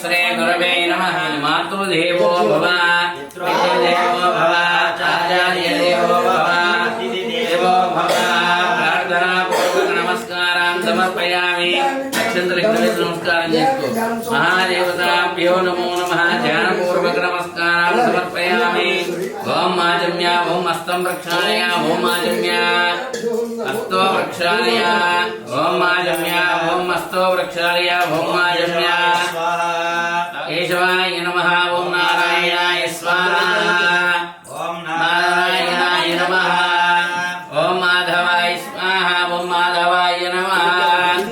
श्री गुरवे नमः। मातृदेवो भव, पितृदेवो भव, आचार्यदेवो भव, देवो भव। प्रार्थना पूर्वक नमस्कारान् समर्पयामि। नमस्कार महादेवताभ्यो नमो नमः। ध्यान पूर्वक नमस्कारान् समर्पयामि। ओम माजम्या ओम हस्तं प्रक्षालय ओम माजम्या हस्तो प्रक्षालय ओम माजम्या ओम हस्तो प्रक्षालय ओम माजम्या केशवाय नमः। ओम नारायणाय स्वाहा ओम नारायणाय नमः। ओम माधवाय स्वाहा ओम माधवाय नमः।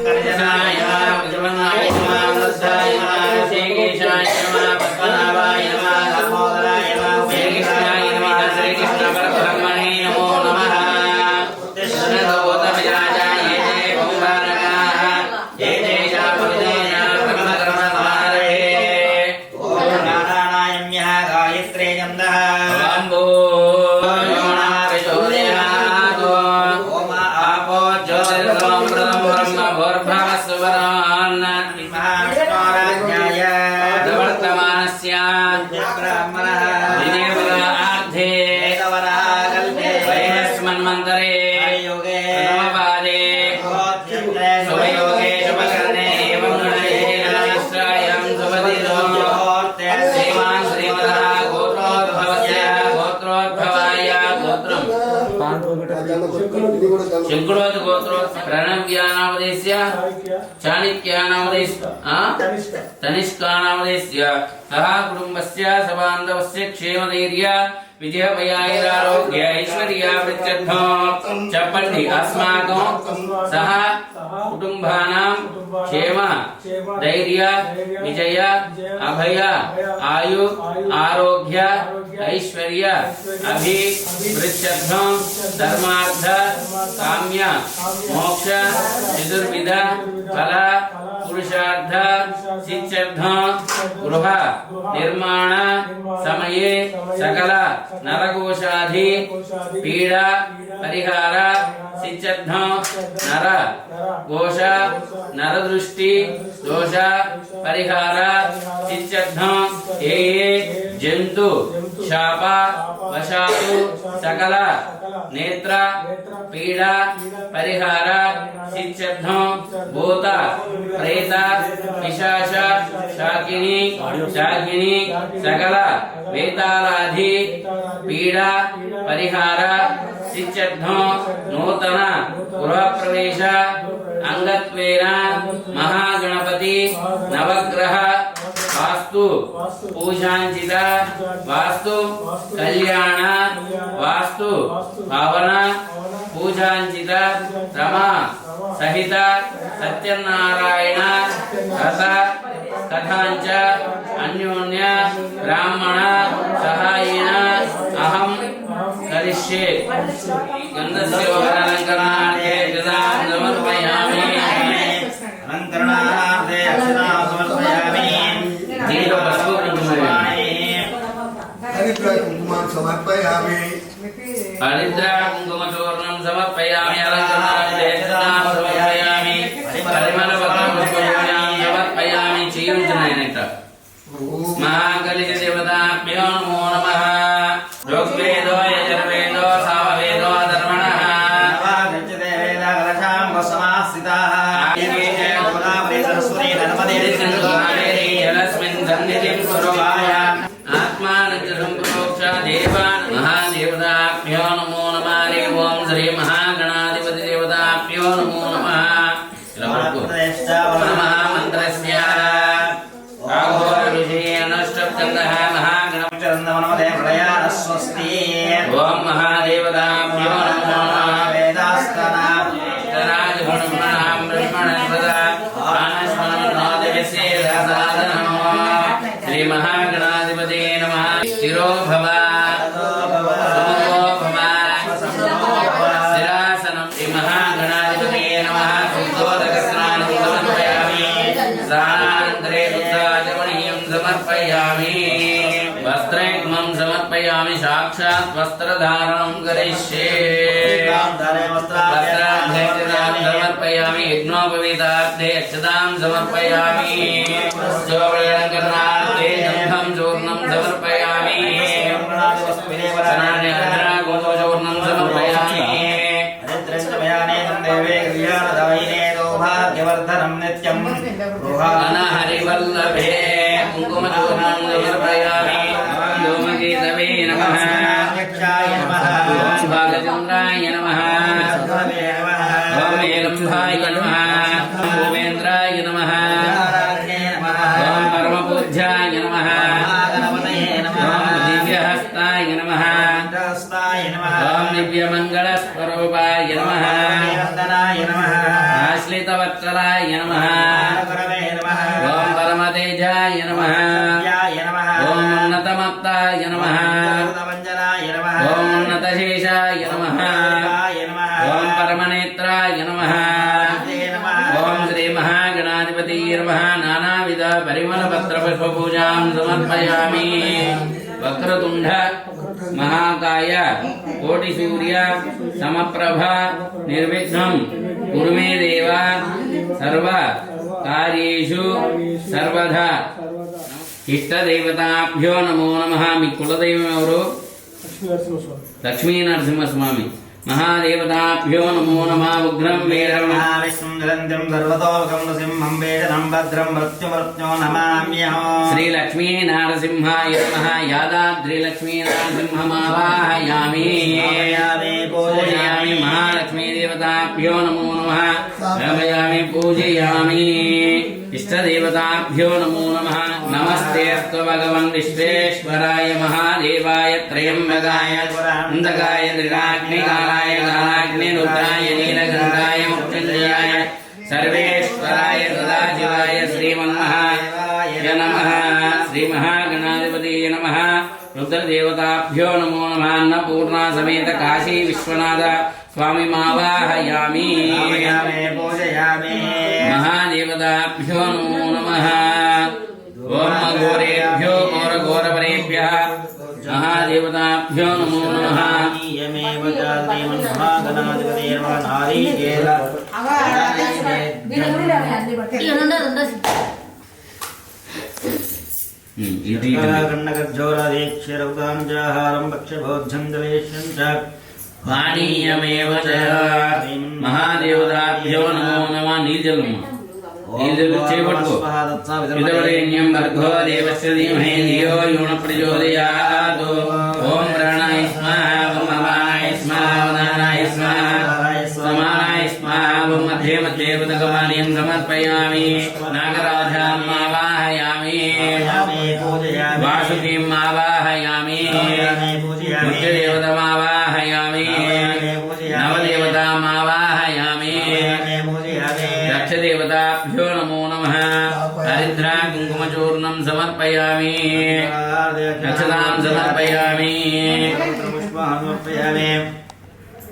कृष्णाय नमः कृष्णाय नमः वत्साय नमः श्रीकेशाय नमः पद्मनाभाय नमः दामोदराय नमः श्रीकृष्णाय नमः श्रीकृष्ण परब्रह्मणे नमो नमः। कृष्णगोतमयाजाय ये जय भूभारकाः ये जय शापविजया ब्रह्मकर्मधारये। ओम नारायण्यः गायत्रे नमः। ओम भूर्भुवस्सुः ओम आपो ज्योतिर्गोमृतं ब्रह्म भूर्भुवस्सुवरान् विष्णुराज्ञाय वर्तमानस्य ब्राह्मणः दिनेवरार्धे वेदवराकल्पे वैरस्मन्मन्तरे योगे नवपादे शुभयोगे शुभकरणे एवं गणेशायां शुभदिनो श्रीमान् श्रीमतः गोत्रोद्भवस्य गोत्रोद्भवाय गोत्रम् शङ्कुरोत् गोत्रोत् प्रणव्यानामदेस्य चाणक्यानामदेस्य तनिष्कानामदेस्य सह कुटुम्बस्य सबान्धवस्य क्षेमधैर्य विजयभयारोग्य ऐश्वर्यावृत्यर्थं चपन्ति अस्माकं सह कुटुम्बानां क्षेम धैर्य विजय अभय आयु आरोग्य ऐश्वर्य अभिवृद्ध्यर्थं धर्मार्थ काम्य मोक्ष चतुर्विध फल पुरुषार्थ सिद्ध्यर्थं गृह निर्माण समये सकल नरकोशाधि पीड़ा परिहार सिद्ध्यर्थं नर कोश नरदृष्टि दोष परिहार सिद्ध्यर्थं ये जंतु शाप वशातु सकल नेत्र पीड़ा परिहार सिद्ध्यर्थं भूत प्रेत पिशाच शाकिनी शाकिनी सकल वेतालाधि पीड़ा परिहार सिद्ध्यर्थं नूतन गृह प्रवेश अंगत्वेन महागणपति नवग्रह वास्तु पूजांचित वास्तु कल्याण वास्तु भावन पूजांचित रमा सहित सत्यनारायण रथ कथांच अन्योन्य ब्राह्मण सहायेन अहं करिष्ये। गन्धस्य अलङ्करणार्थे गदां समर्पयामि। अलङ्करणार्थे अक्षतां समर्पयामि। हरिद्रा कुङ्कुमं समर्पयामि। हरिद्रा कुङ्कुमचूर्णं समर्पयामि। अलङ्करणार्थे अक्षतां समर्पयामि। परिमलपत्रं समर्पयामि। चीयुञ्जनयनेत महाकलिदेवताभ्यो नमो नमः। ऋग्वेदो यजुर्वेदो सामवेदो अथर्वणः गच्छते वेदाकलशां वसमास्थिताः ये गोदावरी सरस्वती नर्मदे कावेरी जलस्मिन् सन्निधिं कुरुवाय आत्मानं च सम्प्रोक्ष्य देवान् महादेवताभ्यो नमो नमः। हरि ओं श्री महागणाधिपतिदेवताभ्यो नमो नमः। महामन्त्रस्य अघोरऋषिः महागणपतिर्नमोदे प्रयाण स्वस्ति। ओम महादेवताभ्यो नमो नमः। वेदास्तनां राजगुणगुणां ब्रह्मणस्पदा आनस्मन्नोदयस्य साधनम्। श्री महागणाधिपते नमः। स्थिरो भव सुमुखो भव स्थिरासनं श्री महागणाधिपते नमः। शुद्धोदकस्नानं समर्पयामि। स्नानानन्तरे बुद्धाचमनीयं समर्पयामि। वस्त्रैग्मं समर्पयामि। समर्पयामि साक्षात् वस्त्रधारणं करिष्ये वस्त्रार्धे समर्पयामि यज्ञोपवीतार्धे अक्षतां समर्पयामि चोपलङ्करणार्धे गन्धं चूर्णं समर्पयामि चूर्णं समर्पयामि भाग्यवर्धनं नित्यं हरिवल्लभे कुङ्कुमचूर्णं समर्पयामि धूमकेतवे नमः बालचन्द्राय नमः ॐ नीलम्भाय नमः भूमेन्द्राय नमः ॐ परमपूज्याय नमः ॐ दिव्यहस्ताय नमः ॐ दिव्यमङ्गलस्वरूपाय नमः आश्रितवत्सलाय नमः ॐ परमतेजाय नमः ॐ उन्नतमत्ताय नमः ॐ उन्नतशेषाय नमः ॐ परमनेत्राय नमः ॐ श्रीमहागणाधिपतिये नमः नानाविध परिमलपत्रपुष्पपूजां समर्पयामि वक्रतुण्ड महाकाय कोटिसूर्य समप्रभ निर्विघ्नं कुरु मे देव सर्व कार्येषु सर्वदा इष्टदेवताभ्यो नमो नमः మీ కులదైవం ఎవరు లక్ష్మీ నరసింహస్వామి महादेवताभ्यो नमो नमः उग्रं वीरं विष्णुरन्तं सर्वतोमुखं नृसिंहं वेदनं भद्रं मृत्युमृत्यो नमाम्यहम् श्री लक्ष्मी नरसिंहाय नमः यादाद्रि लक्ष्मी नरसिंहमावाहयामि पूजयामि महालक्ष्मी देवताभ्यो नमो नमः रमयामि पूजयामि इष्टदेवताभ्यो नमो नमः नमस्ते अस्तु भगवन् विश्वेश्वराय महादेवाय त्र्यम्बकाय अन्तकाय त्रिराग्निकालाय कालाग्नि रुद्राय नीलकण्ठाय मृत्युञ्जयाय सर्वेश्वराय सदाशिवाय श्रीमन्महाय नमः श्रीमहागणाधिपतये नमः रुद्रदेवताभ्यो नमो नमः अन्नपूर्णा समेत काशी विश्वनाथ स्वामी मावाहयामि पूजयामि महादेवताभ्यो नमो नमः ओम घोरेभ्यो घोरघोरपरेभ्यः महादेवताभ्यो नमो नमः यमेव महागणाधिपतये नमः नारीकेल कण्डकज्जोरादीक्षरौदाञ्जाहारं भक्ष्यभोज्यं जलेशं च पानीयमेव च महादेवताभ्यो नमो नमः नीलजलम् नीलजल చేపట్టుకో విదవరేణ్యం భర్గో దేవస్య ధీమహి ధియో యోన ప్రచోదయాత్ ఓం ప్రాణాయ స్వాహా ఓం అపానాయ స్వాహా ఉదానాయ స్వాహా సమానాయ స్వాహా ఓం మధ్యే మధ్యే ఉదకపానీయం సమర్పయామి నాగరాజాం ఆవాహయామి వాసుకీం ఆవాహయామి ముఖ్యదేవతాం ఆవాహయామి నవదేవతాం ఆవాహయామి दक्षदेवताभ्यो नमो नमः हरिद्रा कुङ्कुमचूर्णं समर्पयामि अक्षतां समर्पयामि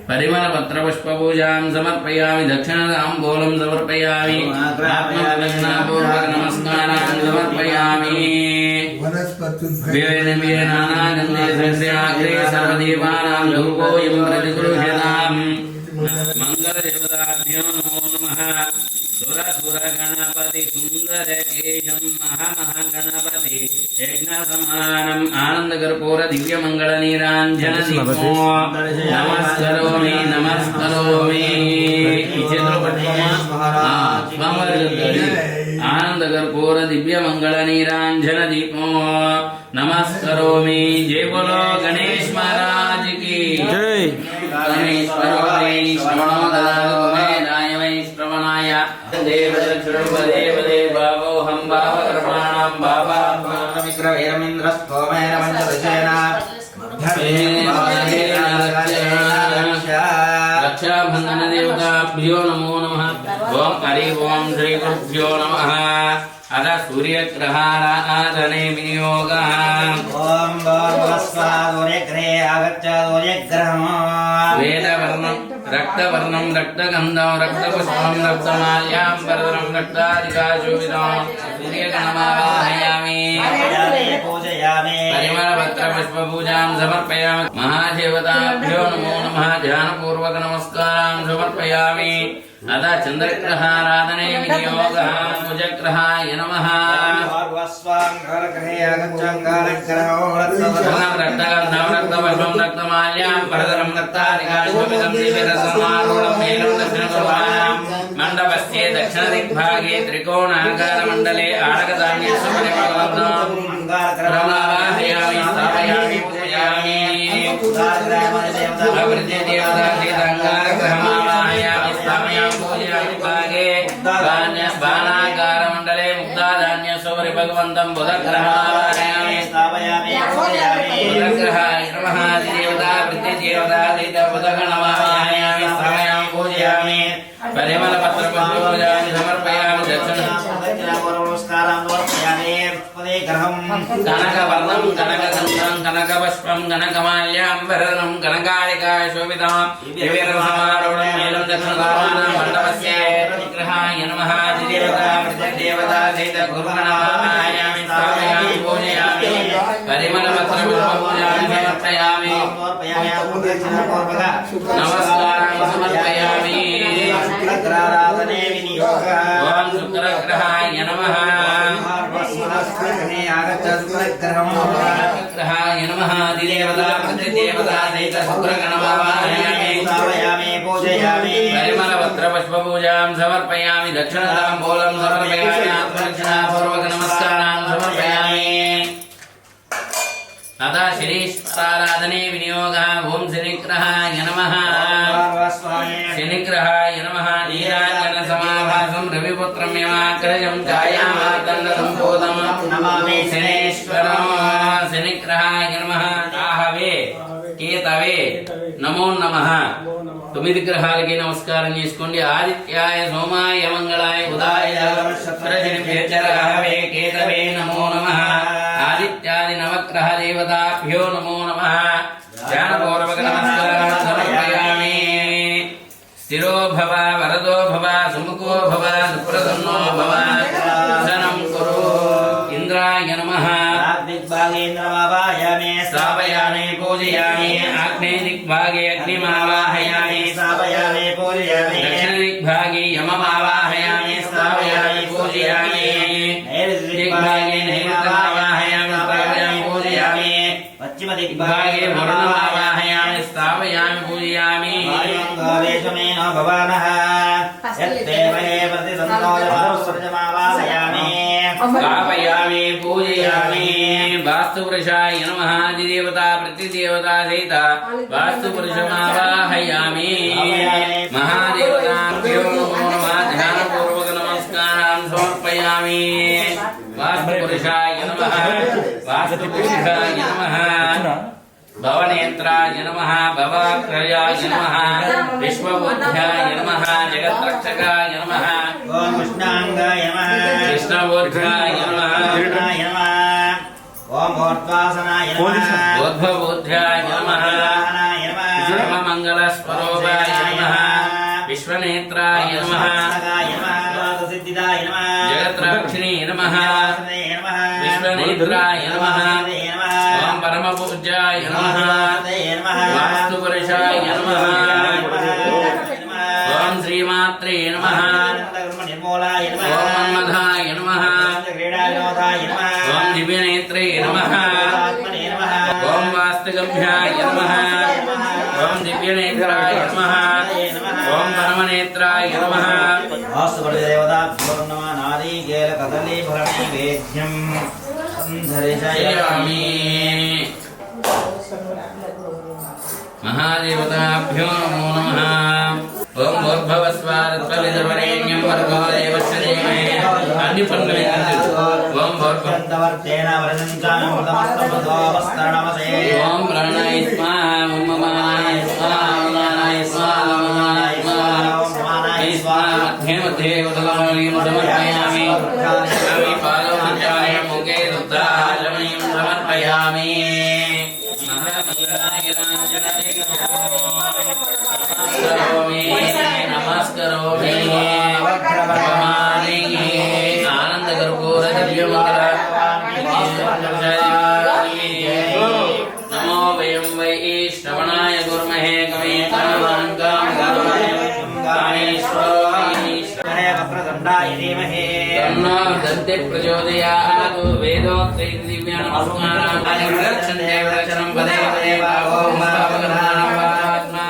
परिमलपत्रपुष्पपूजां समर्पयामि दक्षिणताम्बूलं समर्पयामि आत्मप्रदक्षिणापूर्वक नमस्कारान् समर्पयामि नानागन्धे सर्वदेवानां धूपोऽयं प्रतिगृह्यताम् मंगलदेवताभ्यो नमो नमः सुरसुरगणपति सुन्दरकेशं महामहागणपति यज्ञसमानम् आनन्दकर्पूर दिव्यमङ्गलनीराञ्जनदीपो नमस्करोमि नमस्करोमि आनन्दकर्पूर दिव्यमङ्गलनीराञ्जनदीपो नमस्करोमि जय बोलो गणेश महाराज की जय गणेश्वरो वै श्रवणो ददातु कुमेदाय वै श्रवणाय देवदेवदेवावोऽहं भावकर्माणां भावात्मानमित्रवीरमिन्द्रस्तोमेन पञ्चदशेन रक्षाबन्धनदेवताभ्यो नमो नमः ओं हरि ओं श्री गुरुभ्यो नमः अथ सूर्यग्रहाराधने विनियोगः ओं सूर्यग्रहे आगच्छ सूर्यग्रहम् वेदवर्णं रक्तवर्णं रक्तगन्धं रक्तपुष्पं रक्तमाल्यां वरदं रक्तादिकाशोभितं सूर्यगणमावाहयामि पूजयामि परिमलपत्रपुष्पपूजां समर्पयामि महादेवताभ्यो नमो नमः ध्यानपूर्वक नमस्कारान् समर्पयामि अथ चन्द्रग्रहाराधने विनियोगः कुजग्रहाय नमः रक्तगन्धं रक्तमाल्यां भरतरं रक्तादिकाशोभितं दिव्यरसमारूढं मेलं दक्षिणगुर्वाणां मण्डपस्य दक्षिणदिग्भागे त्रिकोणाकारमण्डले आडकधान्यस्वपरिभवन्तम् रमावाहयामि स्थापयामि पूजयामि अवृत्यदेवताङ्गारग्रहमावाहयामि स्थापयामि पूजयामि भागे बाणाकारमण्डले मुक्ताधान्यस्वपरिभवन्तं बुधग्रहमावाहयामि स्थापयामि बुधग्रहाय नमः देवता वृत्यदेवता बुधगणमावाहयामि स्थापयामि पूजयामि परिमलपत्रपूजानि समर्पयामि कनकवर्णं कनकगन्धं कनकपुष्पं कनकमाल्याम्बरं कनकालिकाय शोभितं दिव्यरसमारूढं मेलं दक्षिणगुर्वाणां मण्डपस्य विग्रहाय नमः देवता देवता सहित गुरुगणमावाहयामि स्थापयामि पूजयामि परिमलपत्रपूजानि समर्पयामि नमस्कारं समर्पयामि शुक्रग्रहाराधने विनियोगः ओम शुक्रग्रहाय नमः शुक्रग्रहाय नमः देवता प्रतिदेवता सहित शुक्रगणमावाहयामि स्थापयामि पूजयामि परिमलपत्रपुष्पपूजां समर्पयामि दक्षिणताम्बूलं समर्पयामि आत्मदक्षिणापूर्वक नमस्कारान् समर्पयामि अतः श्रीश्वराराधने विनियोगः ओम शनिग्रहाय नमः शनिग्रहाय नमः नीलाञ्जनसमाभासं रविपुत्रं यमाग्रजं छायामार्तण्डसम्भूतं नमामि शनेश्वरं शनिग्रहाय नमः राहवे కేతవే నమో నమః 9 గ్రహాలకి నమస్కారం చేసుకోండి ఆదిత్యాయ సోమాయ మంగళాయ బుధాయ శుక్రశనిభ్యశ్చరాహవే కేతవే నమో నమః ఆదిత్యాది నవగ్రహ దేవతాభ్యో నమో నమః ధ్యానపూర్వక నమస్కారాన్ని సమర్పయామి స్థిరో భవ వరదో భవ సుముఖో భవ సుప్రసన్నో భవ దర్శనం కురు ఇంద్రాయ నమః दिग्भागेन्द्रमावाहयामि स्थापयामि पूजयामि आग्नेय दिग्भागे अग्निमावाहयामि स्थापयामि पूजयामि दक्षिण दिग्भागे यममावाहयामि स्थापयामि पूजयामि नैऋत्य दिग्भागे नैऋत्यमावाहयामि स्थापयामि पूजयामि पश्चिम दिग्भागे वरुणमावाहयामि स्थापयामि पूजयामि वायुवेशमेनो भवानः यत्तेवहे प्रतिसन्तोषमावाहयामि स्थापयामि पूजयामि वास्तुपुरुषाय नमः देवता प्रतिदेवता सहित वास्तुपुरुषमावाहयामि महादेवताभ्यो नमो नमः ध्यानपूर्वक नमस्कारान् समर्पयामि वास्तुपुरुषाय नमः वास्तुपुरुषाय नमः भवनेत्राय नमः भवाक्रयाय नमः विश्वबुद्ध्याय नमः जगत्रक्षकाय नमः ओम कृष्णांगाय नमः कृष्णबुद्ध्याय नमः कृष्णाय नमः ओम भोर्त्वासनाय नमः बोद्धबुद्ध्याय नमः वाहनाय नमः सर्वमङ्गलस्वरूपाय नमः विश्वनेत्राय नमः सिद्धिदाय नमः जगत्रक्षिणे नमः विश्वनेत्राय नमः ओम परमपूज्याय नमः वास्तुपुरुषाय नमः ओम श्रीमात्रे नमः ओम मन्मथाय नमः ओम दिव्यनेत्रे नमः ओम वास्तुगम्याय नमः ओम दिव्यनेत्राय नमः ओम परमनेत्राय नमः वास्तुदेवताभ्यो नमः नारीकेल कदली भरणी वेद्यं धरिषयामि महादेवताभ्यो नमो नमः ओम भूर्भुवस्वादत्वविदुर्वरेण्यं भर्गो देवस्य धीमहि अन्य पन्नवे ओम भूर्भुवस्तेन वरदञ्चानमृतमस्तमधोऽवस्तरणमसे ओम प्राणाय स्वाहा ओम ममानाय स्वाहा ओम मानाय स्वाहा ओम मानाय स्वाहा मध्ये मध्ये उदगमणीं समर्पयामि स्वामी पादोपचार्य मुखे रुद्राजमणीं समर्पयामि नमस्करोमि आनंद कर्पूर दिव्य मंगल नमो वै श्रवणाय कुर्महे कवितावाङ्गां कामेश्वरो वक्रतुण्डाय धीमहि तन्नो दन्ति प्रचोदयात् वेदोक्तैः दिव्यानमस्मानां रक्षन्ते वरचनं पदे पदे ॐ पावनात्मा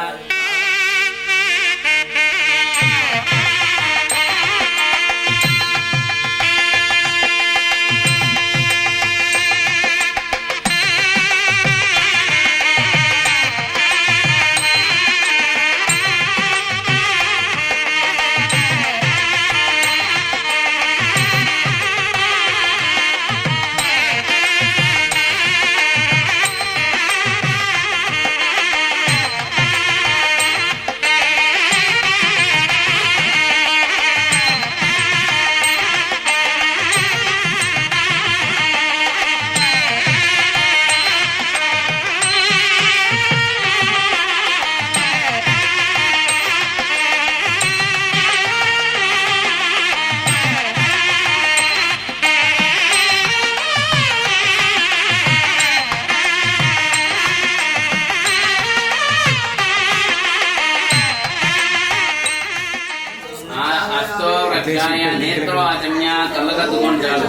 నేత్రవాచమ్య కళ్ళకద్దుకొని చాలు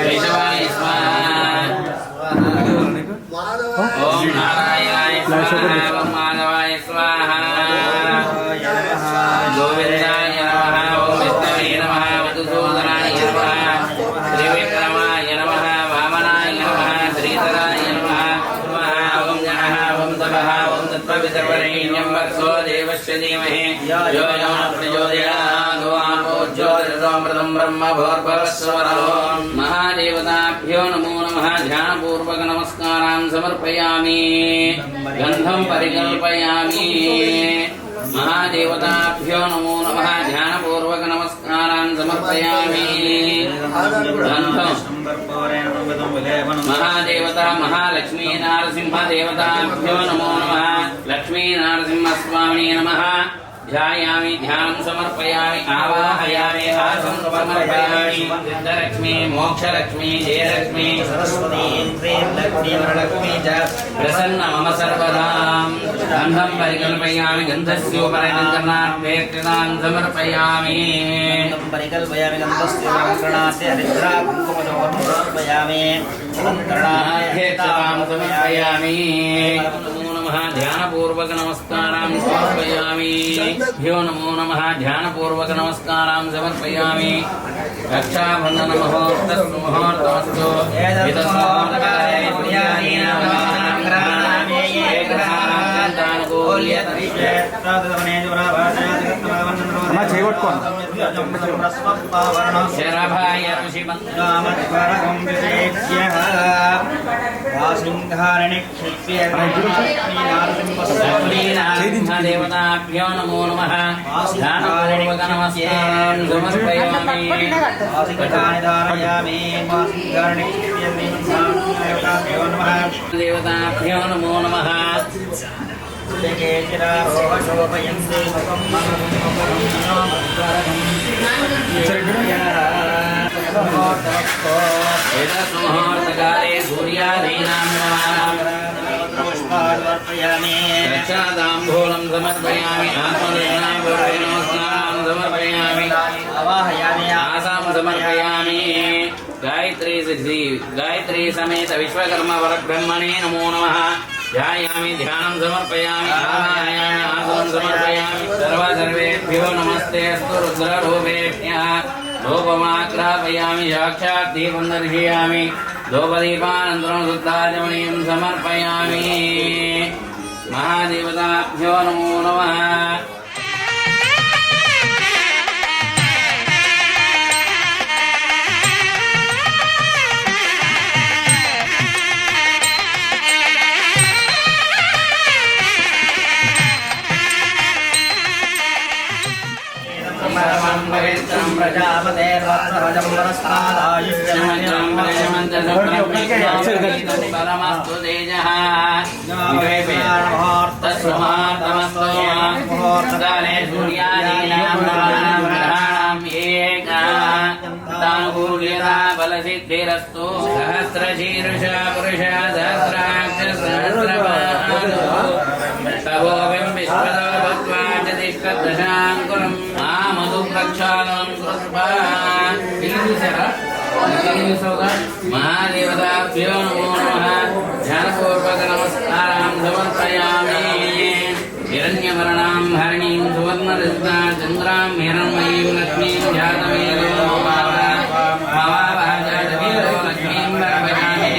కేశవాయ స్వాహ ఓం నారాయణాయ స్వాహ ఓం మాధవాయ స్వాహ గోవిందాయ నమః ఓం విష్ణవే నమః మధుసూదనాయ నమః త్రివిక్రమాయ నమః వామనాయ నమః శ్రీధరాయ నమః ఓం జనః ఓం తపః ఓం తత్వవితర్వరేణ్యం వత్సో దేవస్య ధీమహి यो यो न प्रचोदयात् आपो ज्योतिरसोऽमृतं ब्रह्म भूर्भुवस्सुवरो महादेवताभ्यो नमो नमः ध्यानपूर्वक नमस्कारान् समर्पयामि गन्धं परिकल्पयामि महादेवताभ्यो नमो नमः ध्यानपूर्वक नमस्कारान् समर्पयामि गन्धं महादेवता महालक्ष्मी नारसिंहदेवताभ्यो नमो नमः लक्ष्मी नारसिंहस्वामिने नमः ध्यायामि ध्यानं समर्पयामि आवाहयामि आसनं समर्पयामि सिद्धलक्ष्मी मोक्षलक्ष्मी जयलक्ष्मी सरस्वती लक्ष्मी वरलक्ष्मी च प्रसन्न मम सर्वदा गन्धं परिकल्पयामि गन्धस्योपरिकल्पनार्थे कृतान् समर्पयामि परिकल्पयामि गन्धस्योपरिकल्पनार्थे हरिद्रा कुङ्कुमजोर्नं समर्पयामि गन्धर्णार्थे कृतान् समर्पयामि ध्यानपूर्वक नमस्कारान् समर्पयामि भ्यो नमो नमः ध्यानपूर्वक नमस्कारान् समर्पयामि रक्षाबन्धन मुहूर्तस्तु मुहूर्तमस्तु हितसमुहूर्तकाले शरभाय देवताभ्यो नमो नमः ध्यानपूर्वक नमस्कारान् समर्पयामि देवताभ्यो नमो नमः मुहूर्तकाले सूर्यादीनां रक्षादाम्भूलं समर्पयामि आत्मनिर्णयपूर्वकं समर्पयामि आसां समर्पयामि गायत्री समेत विश्वकर्मा वरब्रह्मणे नमो नमः ध्यायामि ध्यानं समर्पयामि आवाहयामि आसनं समर्पयामि सर्वेभ्यो नमस्ते अस्तु रुद्ररूपेभ्यः धूपमाग्रापयामि साक्षात् दीपं दर्शयामि धूपदीपानन्तरं शुद्धाचमनीयं समर्पयामि महादेवताभ्यो नमो नमः परमस्तु तेजः सूर्यादीनां ग्रहाणां एकता సర్వానుకూల్యతా బలసిద్ధిరస్తు సహస్రశీర్ష పురుష సహస్రాక్ష సహస్రపాదో తవోవిం విశ్వదో భక్త్వా చ తిష్టదశాంకురం ఆ మధు ప్రక్షాళనం కృత్వా మహాదేవతాభ్యో నమో నమః ధ్యానపూర్వక నమస్కారాం సమర్పయామి హిరణ్యవర్ణాం హరిణీం సువర్ణరజతా చంద్రాం హిరణ్మయీం లక్ష్మీం ధ్యాతమేదో మహావాజాతమేదో లక్ష్మీం వరభజామి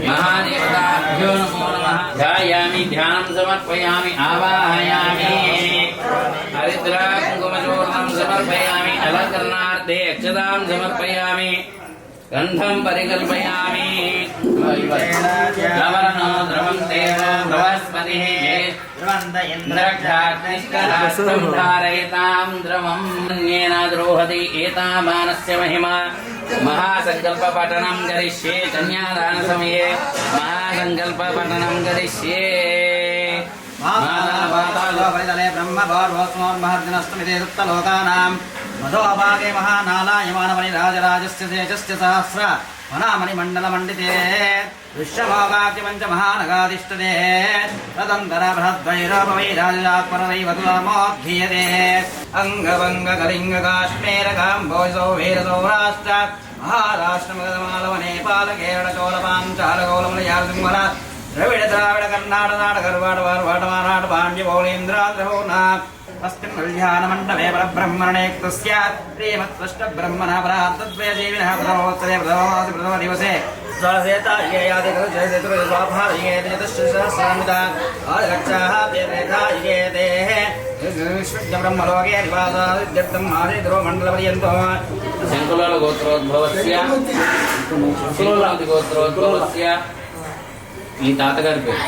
మహాదేవతాభ్యో నమో నమః ధ్యాయామి ధ్యానం సమర్పయామి ఆవాహయామి హరిద్రా కుంకుమచూర్ణం సమర్పయామి అలంకరణార్థే అక్షతాం సమర్పయామి గంధం పరికల్పయామి లవణో ద్రవం దేవో బృహస్పతిః ఇంద్రక్షాగ్నిష్కరాష్ట్రం ధారయతాం ద్రవం అన్యేన ద్రోహతి ఏతామానస్య మహిమా మహాసంకల్ప పఠనం కరిష్యే కన్యాదాన సమయే మహాసంకల్ప పఠనం కరిష్యే బ్రహ్మ భార్వోస్మోన్మహర్జనస్తమితే సుప్తలోకానాం మధోభాగే మహానాలాయమానమణి రాజరాజస్య తేజస్య సహస్ర వనామణి మండల మండితే విశ్వభోగాగ్ని పంచ మహానగాదిష్టదే తదంతర బృహద్వైరోపవై రాజాత్మరవై వధుమోద్ధీయతే అంగవంగ కళింగ కాశ్మీర కాంభోజో వీర సౌరాష్ట్ర మహారాష్ట్ర మగధమాలవ నేపాల కేరళ చోళ పాంచాల గౌళమలయాళ సింహల ద్రవిడ ద్రావిడ కర్ణాటక నాటకర్వాడ వార్వాడ మారాట పాండ్య పౌళేంద్రాద్రహోనా తస్మిన్ కళ్యాణ మండపే పరబ్రహ్మణేక్తస్య శ్రీమత్స్పష్ట బ్రహ్మణ పరార్థద్వయ జీవినః ప్రథమోత్సరే ప్రథమమాసి ప్రథమ దివసే స్వసేతాయేయాది కృజయతురు స్వాభావియేతి చతుశ్శస్రామిత ఆదిరక్షాః తేరేధాయేతే విశ్వజ్ఞ బ్రహ్మలోకే నివాసాదిత్యర్థం ఆదిద్రో మండల పర్యంతో శంకులాల గోత్రోద్భవస్య శంకులాది గోత్రోద్భవస్య మీ తాతగారి పేరు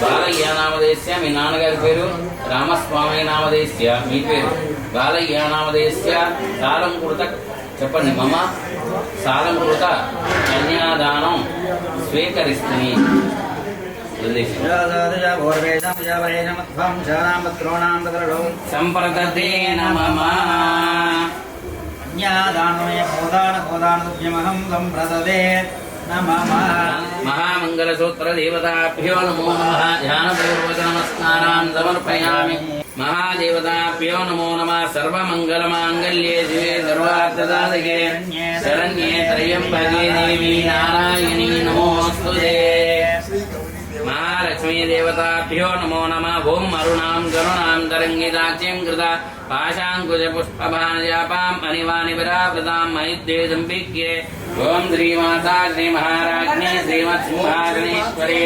బాలయ్య నామదేశ్య మీ నాన్నగారి పేరు రామస్వామి నామదేశ్య మీ పేరు బాలయ్య నామదేశ్య సాలంకృత చెప్పండి మమ సాలంకృత కన్యాదానం స్వీకరిస్తుంది సంప్రదతే మమ కన్యాదానమయ కోదానకోదానతుభ్యమహం సంప్రదతే మహామంగళసూత్ర దేవతాభ్యో నమో నమః ధ్యానపూర్వక నమస్కారాన్ సమర్పయామి మహాదేవతాభ్యో నమో నమః సర్వమంగళమాంగళ్యే శివే సర్వార్థసాధకే శరణ్యే త్రయంబకే దేవి నారాయణీ నమోస్తుతే మహాలక్ష్మీ దేవతాభ్యో నమో నమః ఓం అరుణాం కరుణాం తరంగితాక్షీం కృత పాశాంకుశ పుష్పభాజాపాం అనివాని విరావృతాం మహిద్దే సంపిక్యే ఓం శ్రీమాతా శ్రీ మహారాజ్ఞి శ్రీమత్సింహాసనేశ్వరి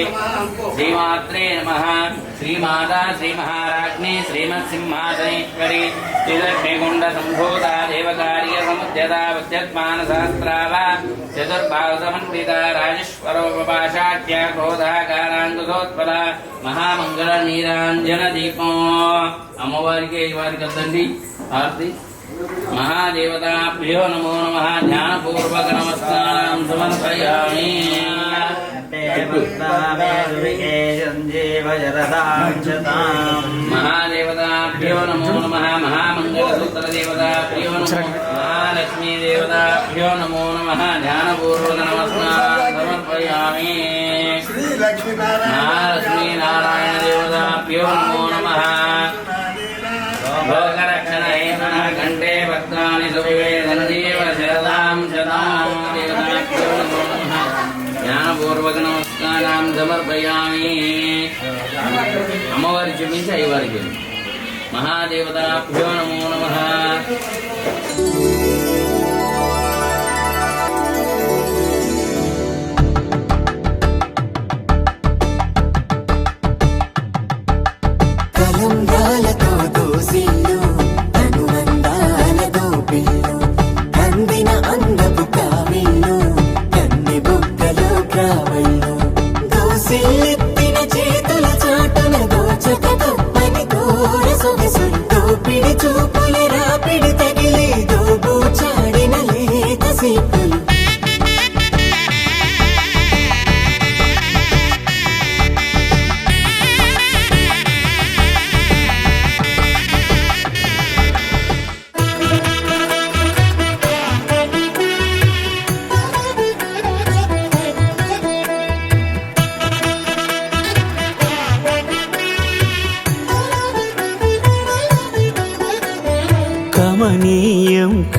శ్రీమాత్రే నమః శ్రీమాతా శ్రీ మహారాజ్ఞి శ్రీమత్సింహాసనేశ్వరి శ్రీలక్ష్మీకుండ సంభూత దేవకార్య సముద్యత వద్యత్మాన సహస్రావ చతుర్భావ సమన్విత రాజేశ్వరోపపాశాఖ్య క్రోధాకారాంకుశోత్పల మహామంగళ నీరాంజన దీపం అమ్మవారికి వారికి వద్దండి ఆర్తి మహాదేవతాభ్యో నమో నమః ధ్యానపూర్వక నమస్కారం సమర్పయామి మహాదేవతాభ్యో నమో నమః మహామంగళసూత్ర దేవతాభ్యో నమో మహాలక్ష్మీ దేవతాభ్యో నమో నమః ధ్యానపూర్వక నమస్కారం సమర్పయామి మహాలక్ష్మీ నారాయణ దేవతాభ్యో నమో నమః భోగరక్షణ హేతున కంఠే భక్తాని సువివే సంజీవ శరదాం శతాం దేవతాభ్యో నమో నమః జ్ఞానపూర్వక నమస్కారం సమర్పయామి అమ్మవారి చూపించి అయ్యవారికి మహాదేవతాభ్యో నమో నమః కలంగాలతో దోసిల్లు అనునందాలతో పిల్లు అందిన అందపు కావిల్లు కన్ని బుగ్గలో కావళ్ళు దోసిల్లెత్తిన చేతుల చాటున దోచక తప్పని దూర సొగసుంటూ పిడి చూపుల రాపిడి తగిలి దోబు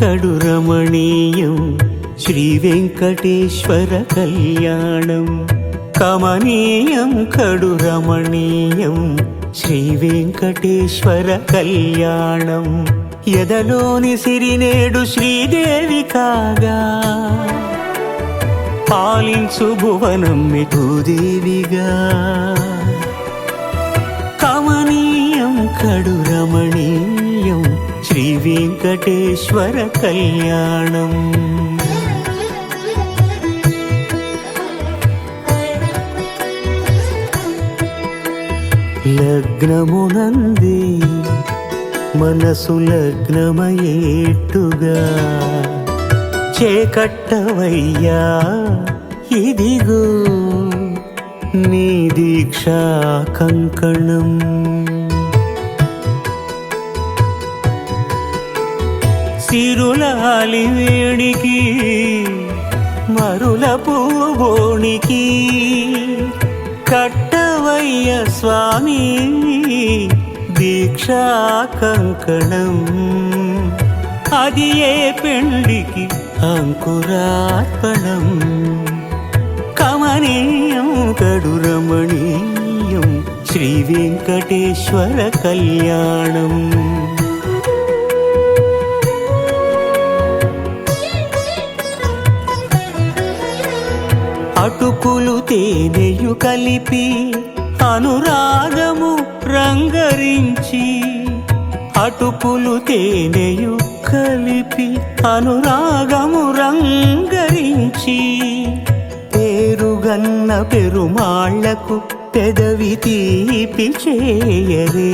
కడు రమణీయం శ్రీ వెంకటేశ్వర కళ్యాణం కమనీయం కడు రమణీయం శ్రీ వెంకటేశ్వర కళ్యాణం ఎదలోని సిరినేడు శ్రీదేవి కాగా పాలించు భువనం భూదేవిగా కమనీయం కడు రమణీయం శ్రీ వెంకటేశ్వర కళ్యాణం లగ్నమునందే మనసు లగ్నమయేట్టుగా చేకట్టవయ్యా ఇదిగో నీ దీక్షా కంకణం సిరులాలి వేడికి మరుల పూబోనికి కట్టవయ్య స్వామి దీక్షా కంకణం అది ఏ పెండికి అంకురార్పణం కమనీయం కడు రమణీయం శ్రీ వెంకటేశ్వర కళ్యాణం అటుకులు తేనెయు కలిపి అనురాగము రంగరించి అటుకులు తేనెయు కలిపి అనురాగము రంగరించి పేరుగన్న పెరుమాళ్లకు పెదవి తీపి చేయరే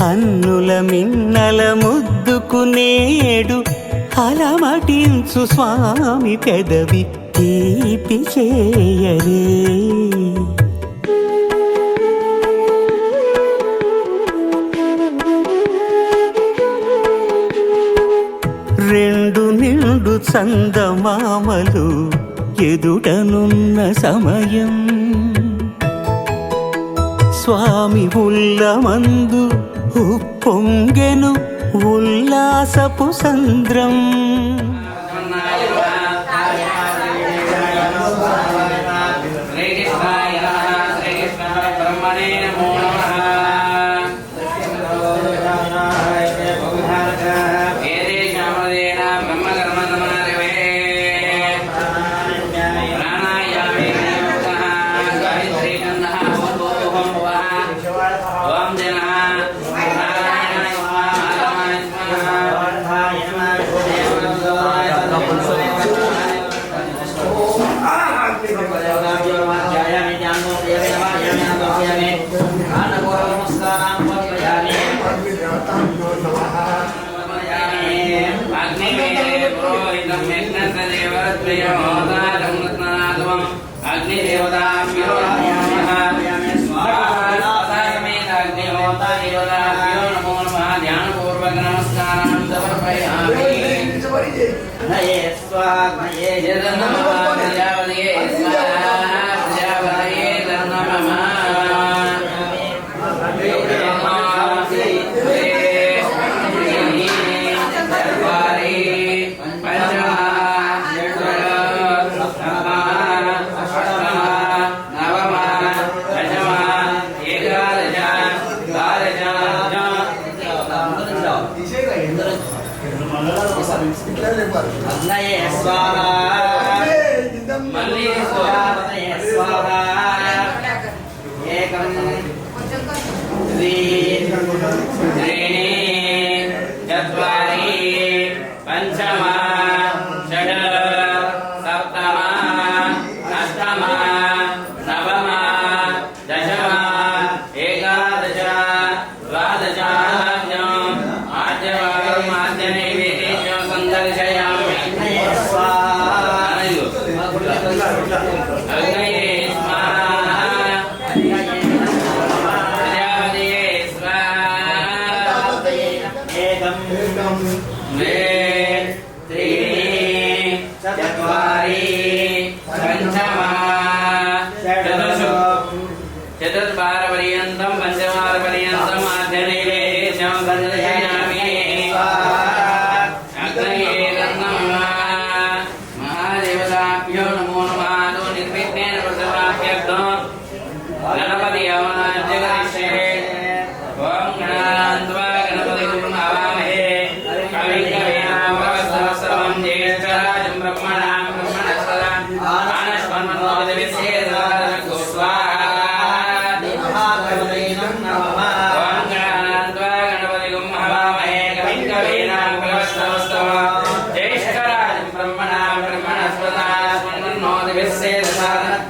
అన్నుల మిన్నల ముద్దుకు నేడు అలమటించు స్వామి పెదవి తీపి చేయరే రెండు నిండు చందమామలు ఎదుటనున్న సమయం స్వామి ఉల్లమందు ఉప్పొంగెను ఉల్లాసపు సంద్రం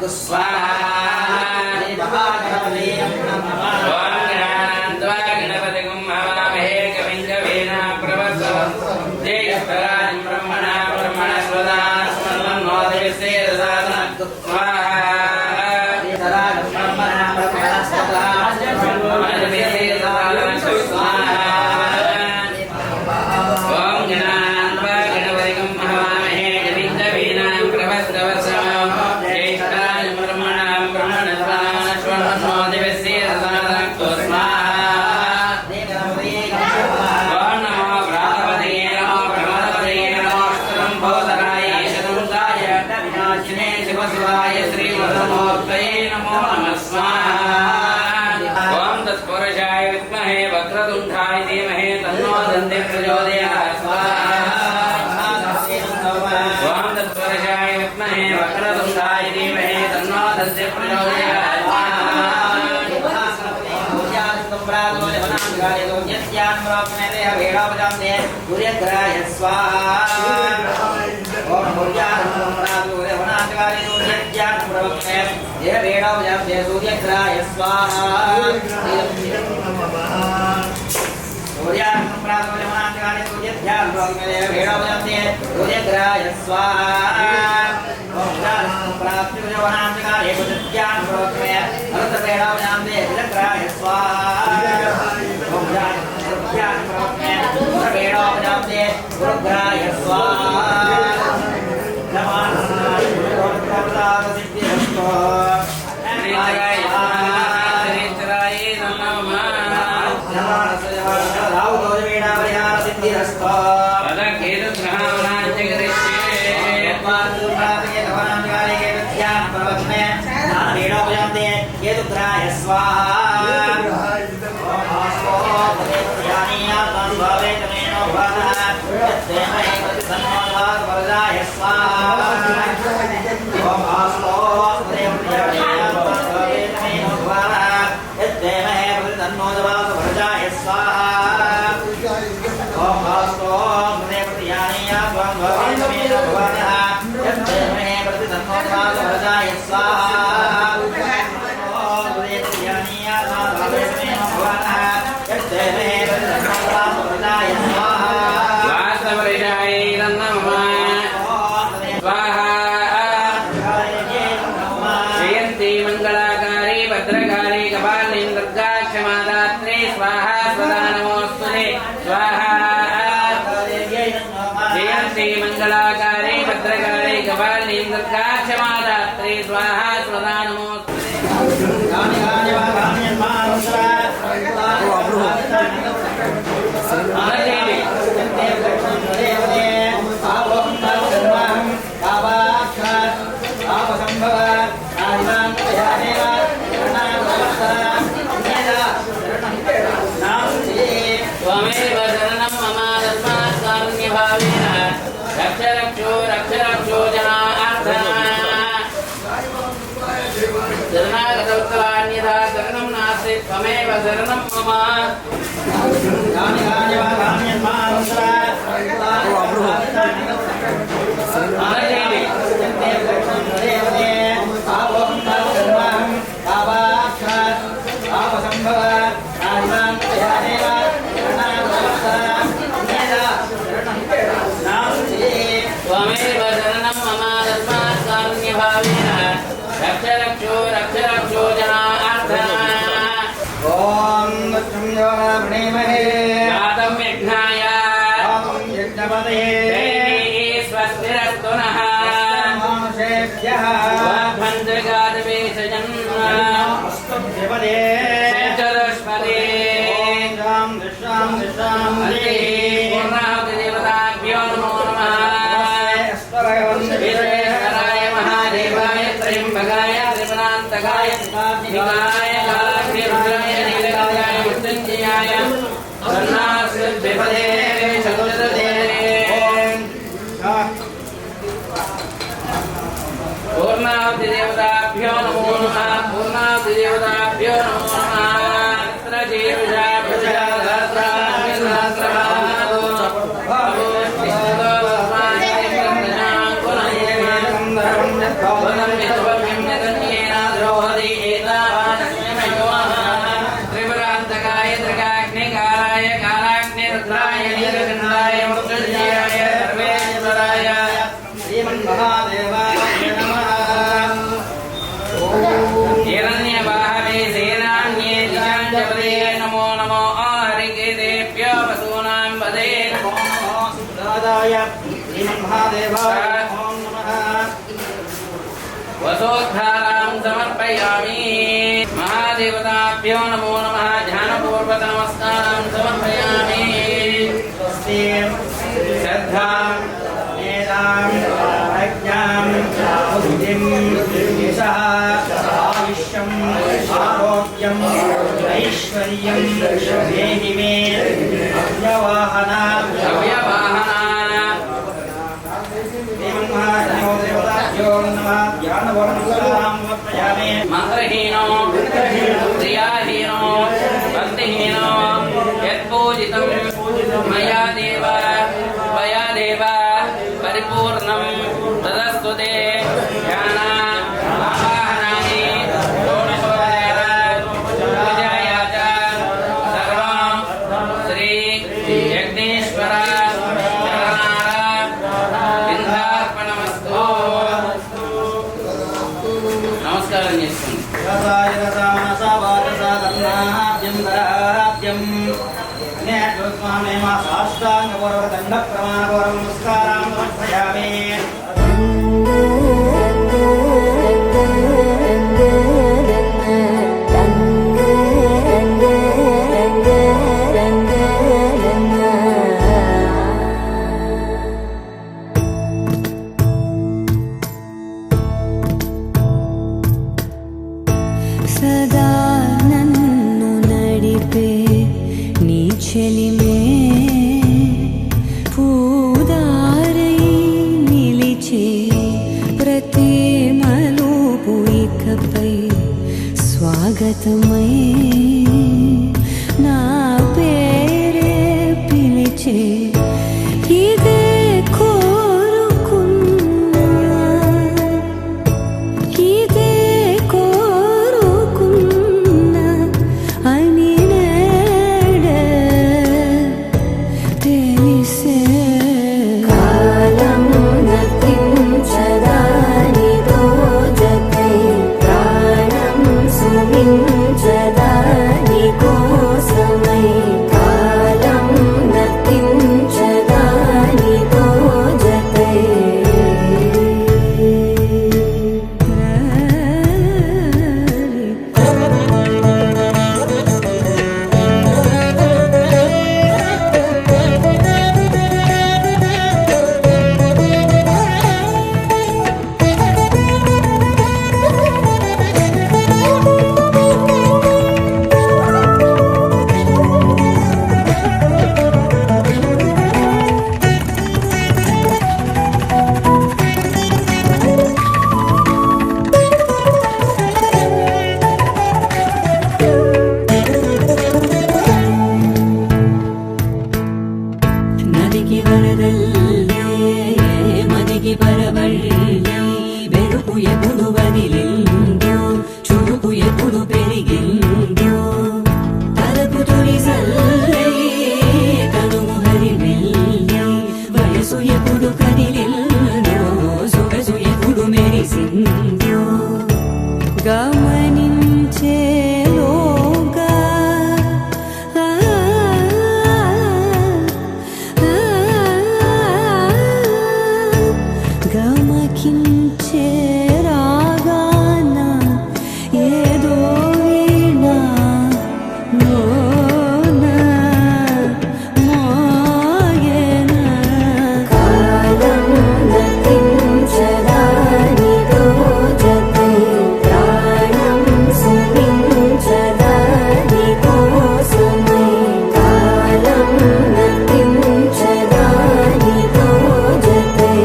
स्वाहा ओम गणान्त्वा गणपतिगुं हवामहे कविं कवीन प्रवत्सवं ज्येष्ठराजं ब्रह्मणा ब्रह्मणस्पदा स्मरणोदिविश्वे ददातु स्वाहा वक्रतुण्डाय धीमहि तन्नो दन्ति प्रचोदयात् ओम तत्पुरुषाय विद्महे वक्रतुण्डाय धीमहि तन्नो दन्ति प्रचोदयात् मंगलाकारे भद्रकारे कपालिनी दुर्गाक्षमादात्री स्वाहा स्वदा नमोस्तुते त्वमेव शरणं मम तस्मात् कारुण्यभावेन रक्ष रक्षो जनार्दन शरणागतोत्तरान्यथा शरणं नास्ति त्वमेव शरणं मम त्वमेव शरणं मम तस्मात् कारुण्यभावेन रक्ष जनार्दन ओम मृत्युंजयमहे जातं यज्ञाय यज्ञपतये स्वस्तिरस्तु नः मानुषेभ्यः भञ्जगादवेशजन् अस्तुभ्यपदे चतुष्पदे शां दिशां पूर्णाहुतिदेवताभ्यो नमो नमः विश्वेश्वराय महादेवाय त्र्यम्बकाय त्रिपुरान्तकाय शिवाय कालाग्नि रुद्राय नीलकण्ठाय मृत्युञ्जयाय सर्वास्मद्विपदे चतुर्दशे पूर्णाहुतिदेवताभ्यो नमो नमः पूर्णाहुतिदेवताभ्यो नमो नमः तत्र जीवजा प्रजा धात्रा सहस्रपादो भवो वसोद्धारां समर्पयामि महादेवताभ्यो नमो नमः ध्यानपूर्वक नमस्कारां समर्पयामि स्वस्ति श्रद्धां मेधां प्रज्ञां बुद्धिं यशः आयुष्यम् आरोग्यम् ऐश्वर्यं देहि मे अव्यवाहना मंत्रहीनो क्रियाहीनो भक्तिहीनो यत्पूजितं मया देव त्वया देव परिपूर्णं तदस्तु ते ध्यान आवाहनानि पूजाय च सर्वं श्री यज्ञेश्वर నమస్కారం చేసుకోండి. సదా నన్ను నడిపే నీ చెలిమే పూదారై నిలిచే ప్రతి మలుపు ఇకపై స్వాగతమై నా పేరే పిలిచే ఇదే కోరుకున్నా ఇదే కోరుకున్నా అని నేడే తెలిసే కాలం నతించదానిదో జతై ప్రాణం సుమించదాని కోసమై కాలం నతించదానిదో జతై నదికి వరదల్లే మదికి పరవళ్ళే వెలుపు ఎప్పుడు వదిలిందో చురుకు ఎప్పుడు పెరిగిందో తలపు తొలి సల్లే కనుము హరిమెల్లే వయసు ఎప్పుడు కదిలిందో సొగసు ఎప్పుడు మెరిసిందో గమనించేలోగా గమకించే రాగాన ఏదో వీణా మోన మోయన కాలం నతించదానిదో జతై ప్రాణం సుమించదాని కోసమై కాలం నతించదానిదో జతై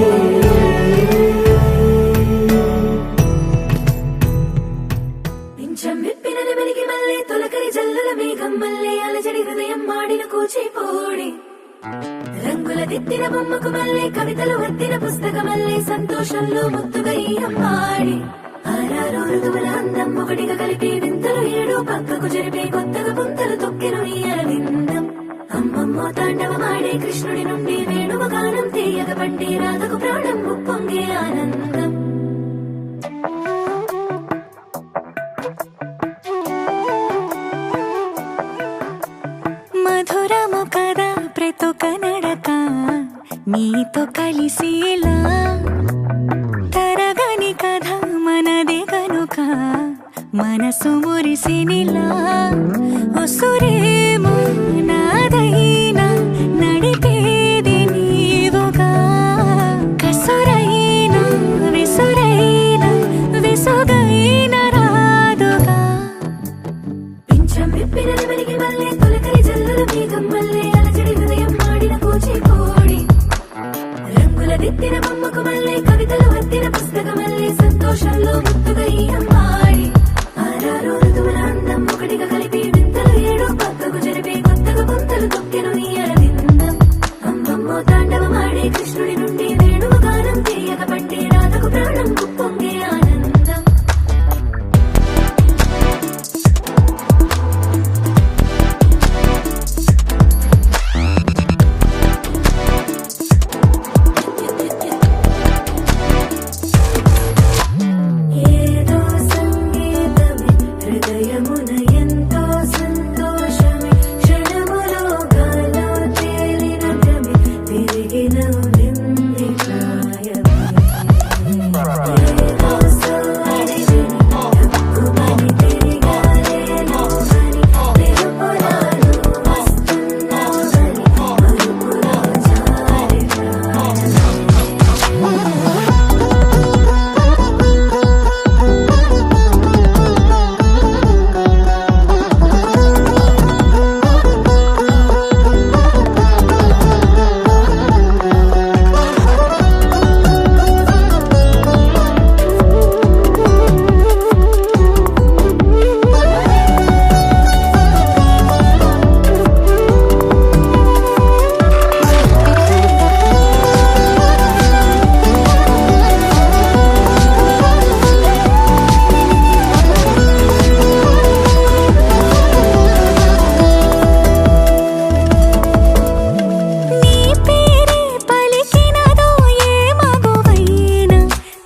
పింఛం విప్పిన నెమలికి మళ్ళీ తొలకరి జల్లుల మేఘం మళ్ళీ అలజడి హృదయం మాడిన కూచిపోడి రంగుల దిద్దిన బొమ్మకు మళ్ళీ కవితలు వద్దిన పుస్తకం మళ్ళీ సంతోషంలో ముద్దుగా ఈ అమ్మాడి ఆరారు ఋతువుల అందం ఒకటిగా కలిపి వింతలు ఏడు పక్కకు జరిపే కొత్తగా పుంతలు తొక్కెను ఈ అరవిందం అమ్మమ్మో తాండవమాడే కృష్ణుడి నుండి వేణువ గానం తీయగ పండి రాధకు ప్రాణం ఉప్పొంగే ఆనందం మధురము కదా ప్రతొక నడక నీ నీతో కలిసేలా తరగని కథ మనదే కనుక మనసు మురిసినిలా ఉసురేమో నాదైనా నడిపేది నీవుగా కసురైనా విసురైనా విసుగైన రాదుగా పింఛం విప్పిన వెలిగి మళ్ళీ తొలకరి జల్లుల మేఘం మళ్ళీ అలజడి హృదయం మాడిన కూచిపూడి రంగుల దిద్దిన బొమ్మకు మళ్ళీ కవితలు వత్తిన పుస్తకం మళ్ళీ సంతోషంలో ముద్దుగా ఈ అమ్మాడి ఆరారు ఋతువుల అందం ఒకటిగా కలిపి వింతలు ఏడు పక్కకు జరిపి కొత్తగా గుంతలు తొక్కెను నీ అరవిందం అమ్మమ్మో తాండవమాడే కృష్ణుడి నుండి వేణువు గానం తీయక పట్టే రాధకు ప్రాణం పొంగే ఆనందం ఏదో సంగీతమే హృదయమున ఎంతో సంతోషమే క్షణములో గాలో తేలిన భ్రమే తిరిగిన నింది ప్రాయమే ఏదో సోడిని హక్కుమని తిరిగాలేను అని నిరుపురాలు వస్తున్నావు అని మరుపులో జారి ప్రాయమే నీ పేరే పలికినదో ఏ మగువైనా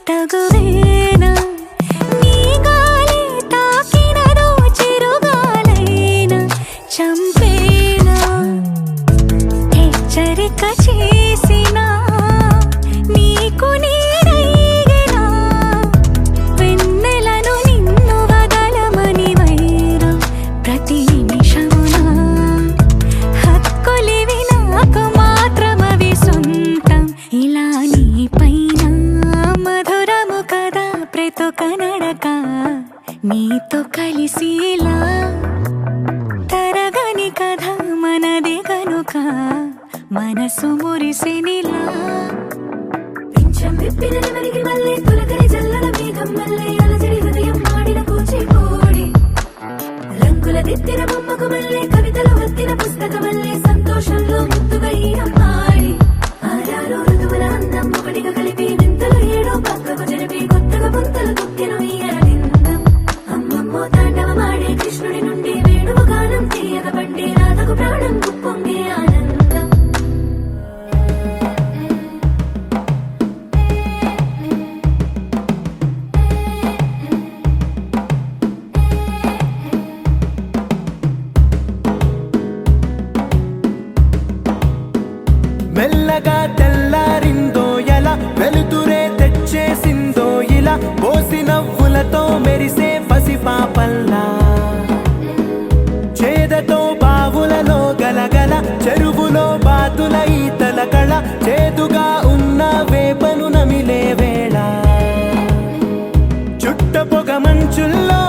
తగువేనా నీ గాలి తాకినదో చిరుగాలైనా చంపేనా హెచ్చరిక చేసినా నీకు నీడైనా వెన్నెలను నిన్ను వదలమని వైరా ప్రతి నిమిషమునా హక్కులివి నాకు మాత్రమవి సొంతం ఇలా నీ పైన మధురము కదా ప్రతొక నడక నీతో కలిసిలా తరగని కథ మనదే కనుక మనసు మురిసినిలా పింఛం విప్పిన వెలిగి మళ్ళీ తొలకరి జల్లుల మేఘం మళ్ళీ అలజడి హృదయం మాడిన కూచిపూడి రంగుల దిద్దిన బొమ్మకు మళ్ళీ కవితలు వత్తిన పుస్తకం మళ్ళీ సంతోషంలో ముద్దుగా ఈ అమ్మాడి ఆరారు ఋతువుల అందం ఒకటిగా కలిపి వింతలు ఏడు పక్కకు జరిపి కొత్తగా గుంతలు తొక్కెను ఈ అరవిందం అమ్మమ్మో తాండవమాడే కృష్ణుడి నుండి వేణువు గానం తీయక పట్టే రాధకు ప్రాణం పొంగే ఆనందం మెల్లగా తెల్లారిందో ఎలా వెలుతురే తెచ్చేసిందో ఇలా పోసి నవ్వులతో మెరిసే పసిపాపల్లా చేదతో బావులలో గలగల చెరువులో బాతుల ఈతల కళ చేదుగా ఉన్న వేపను నమిలే వేళ చుట్ట పొగ మంచుల్లో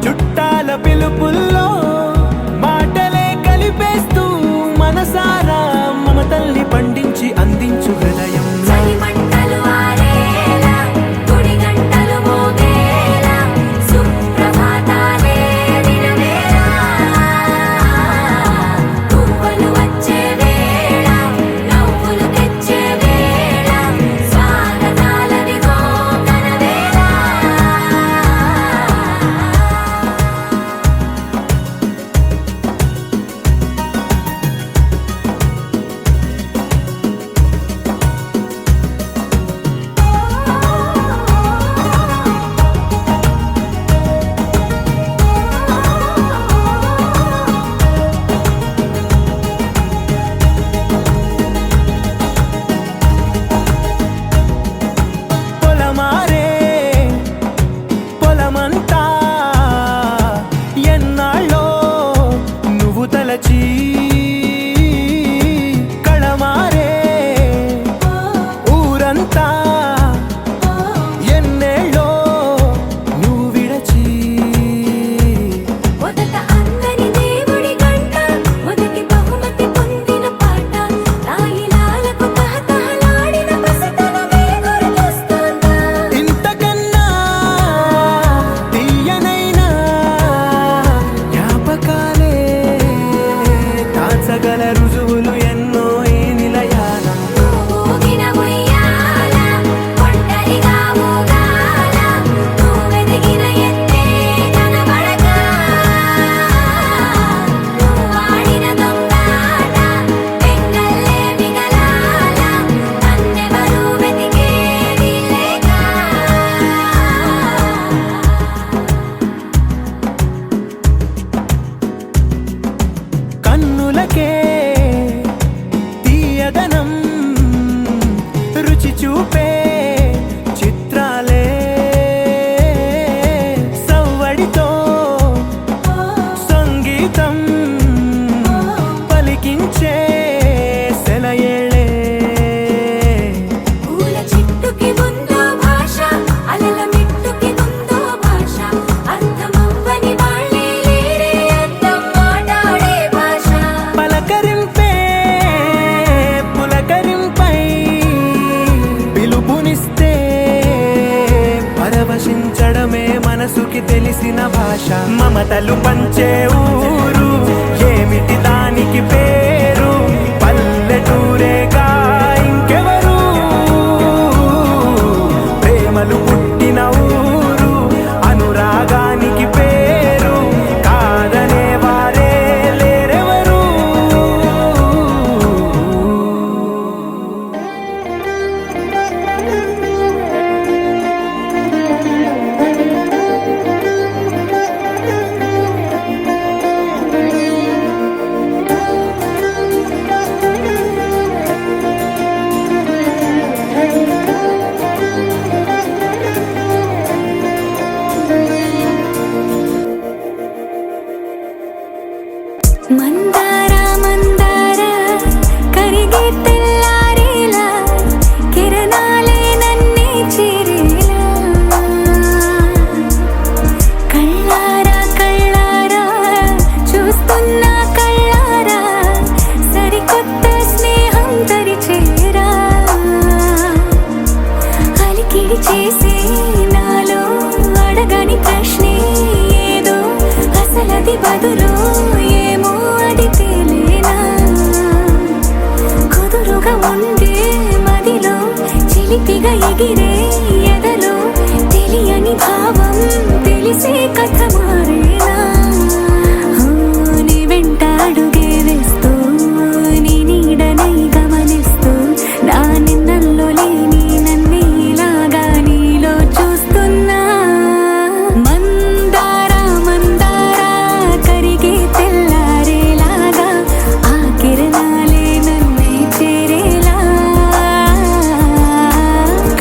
చుట్టాల పిలుపుల్లో మాటలే కలిపేస్తూ మనసారా మమతల్ని పండించి అందించు హృదయం చలిమంటలు ఆరేలా గుడి గంటలు మోగేలా సుప్రభాతాలే దినవేళ పువ్వులు వచ్చే వేళ నవ్వులు తెచ్చే వేళ స్వాగతాలదిగో కనవేళ చూపే చిత్రాలే సవ్వడితో సంగీతం పలికించే సెలయేళే పూల చెట్టుకి ఉందో భాష అలల మిట్టుకి ఉందో భాష అర్థమవ్వని వాళ్ళే లేరే అర్థం మాట్లాడే భాష పలకరింపే పులకరింపై పిలుపునిస్తే పరవశించడమే మనసుకి తెలిసిన భాష మమతలు పంచే ఊరు ఏమిటి దానికి పేరు పల్లెటూరేగా ఇంకెవరు ప్రేమలు పుట్టిన ఊరు అనురాగానికి పేరు కాదనే వారే లేరెవరు మందార మందార కరిగే తెల్లారేలా కిరణాలే నన్నే చేరేలా కళ్ళారా కళ్ళారా చూస్తున్నా కళ్ళారా సరికొత్త స్నేహం తరిచేరా అలికిడి చేసే నాలో అడగని ప్రశ్నే ఏదో అసలది బదులు ఏమో అది తేలేనా కుదురుగా ఉండే మదిలో చిలిపిగా ఎగిరే ఎదలో తెలియని భావం తెలిసే కథ మారేనా నీ వెంట అడుగే వేస్తూ నీ నీడనై గమనిస్తూ నా నిన్నల్లో లేని నన్నే ఇలాగా నీలో చూస్తున్నా మందార మందార కరిగే తెల్లారేలాగా ఆ కిరణాలే నన్నే చేరేలా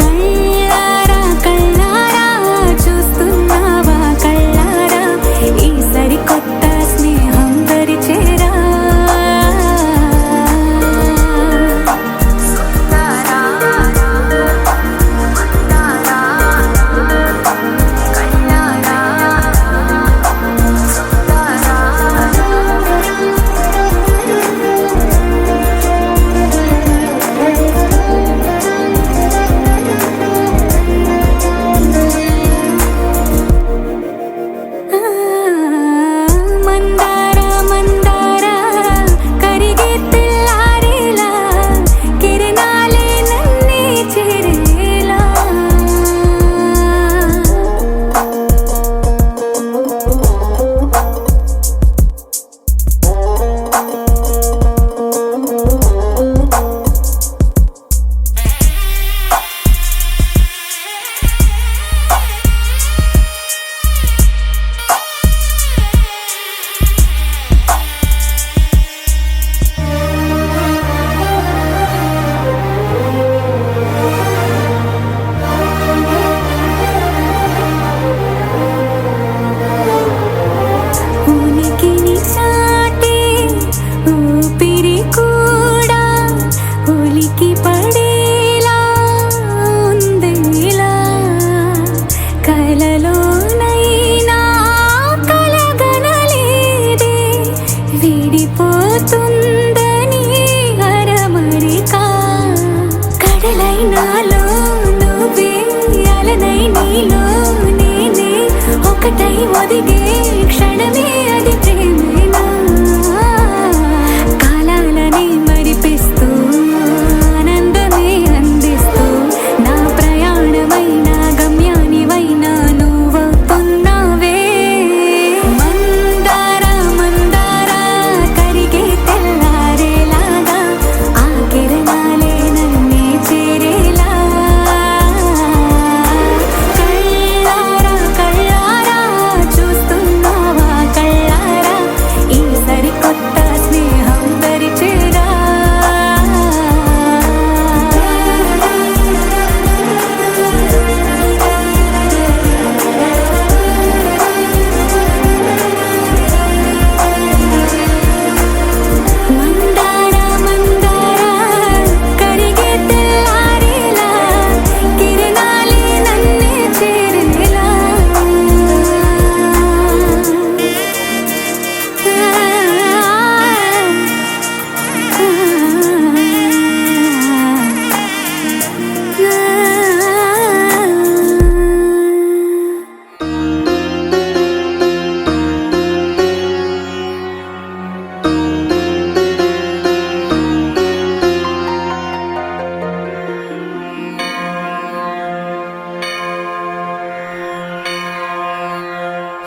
కళ్ళారా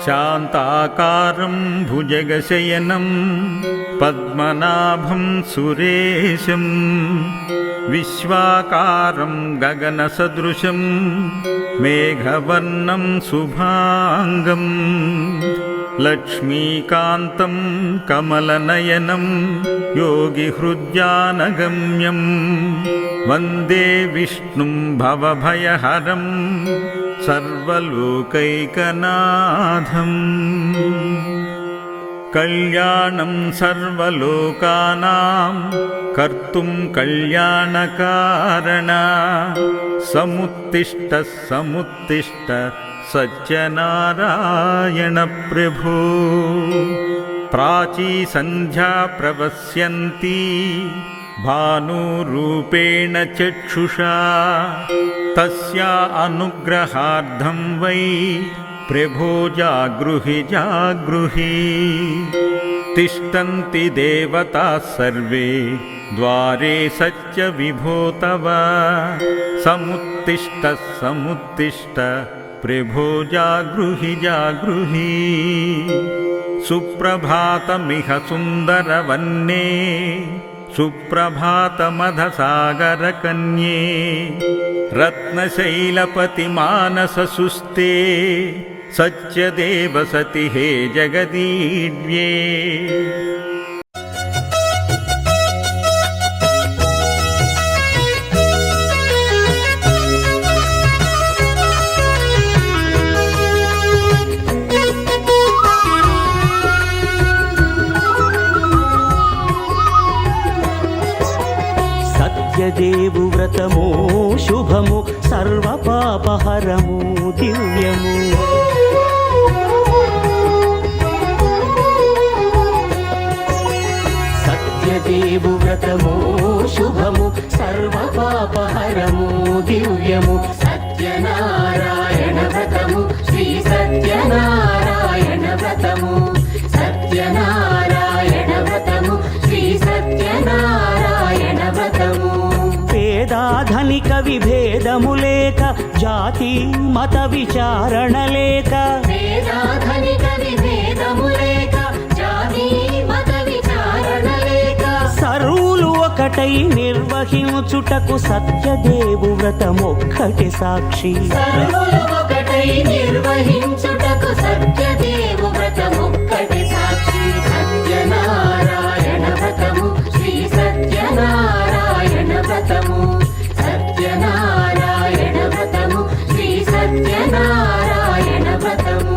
శాంతాకారం భుజగశయనం పద్మనాభం సురేశం విశ్వాకారం గగనసదృశం మేఘవర్ణం శుభాంగం లక్ష్మీకాంతం కమలనయనం యోగిహృద్యానగమ్యం వందే విష్ణుం భవభయహరం సర్వలోకైకనాథం కళ్యాణం సర్వలోకానాం కర్తుం కళ్యాణకారణ సముత్తిష్ట సముత్తిష్ట సత్యనారాయణ ప్రభో ప్రాచీ సంధ్యా ప్రవస్యంతి భానురూపేణ చక్షుషా తస్యా అనుగ్రహార్థం వై ప్రభో జాగృహి జాగృహి తిష్టంతి దేవతాః సర్వే ద్వారే సత్య విభో తవ సముత్తిష్ట సముత్తిష్ట ప్రభో జాగృహి జాగృహి సుప్రభాతమిహ సుందరవన్నే సుప్రభాతమధసాగరకన్యే రత్నశైలపతి మానససుస్తే సత్యదేవ సతి హే జగదీడ్యే సత్యదేవు వ్రతము శుభము సర్వపాపహరము దివ్యము సత్యదేవు వ్రతము శుభము సర్వపాపహరము దివ్యము సత్యనారాయణ వ్రతము శ్రీ సత్యనారాయణ వ్రతము సత్యనారాయణ వ్రతము శ్రీ సత్యనారాయణ వ్రతము పేదాధనిక విభేదము లేక జాతి మత విచారణ లేక పేదాధనిక విభేదము లేక జాతి మత విచారణ లేక సర్వులు ఒకటై నిర్వహించుటకు సత్యదేవు వ్రతమొక్కటి సాక్షి సర్వులు ఒకటై నిర్వహించుటకు సత్యదేవు వ్రతమొక్కటి సాక్షి సత్యనారాయణ వ్రతము శ్రీ సత్యనారాయణ వ్రతము సత్యనారాయణ వ్రతము శ్రీ సత్యనారాయణ వ్రతము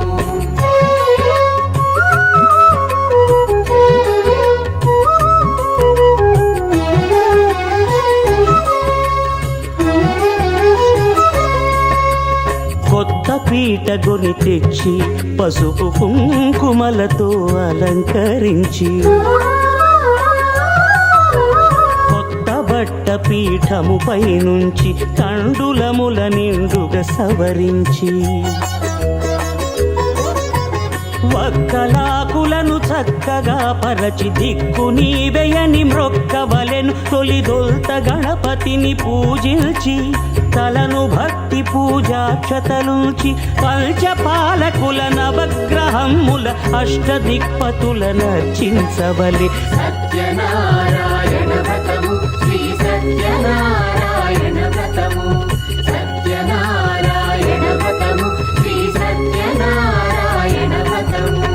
కొత్త పీట గొని తెచ్చి పసుపు కుంకుమలతో అలంకరించి కొత్త బట్ట పీఠముపై నుంచి తండులముల నిండుగా సవరించి వక్కలాకులను చక్కగా పరచి దిక్కు నీవెయని మ్రొక్కవలెను తొలిదొల్త గణపతిని పూజించి తలను భక్తి పూజాక్షతలుంచి పంచపాలకుల నవగ్రహముల అష్టదిక్పతుల నర్చించవలె సత్యనారాయణ వ్రతము శ్రీ సత్యనారాయణ వ్రతము సత్యనారాయణ వ్రతము శ్రీ సత్యనారాయణ వ్రతము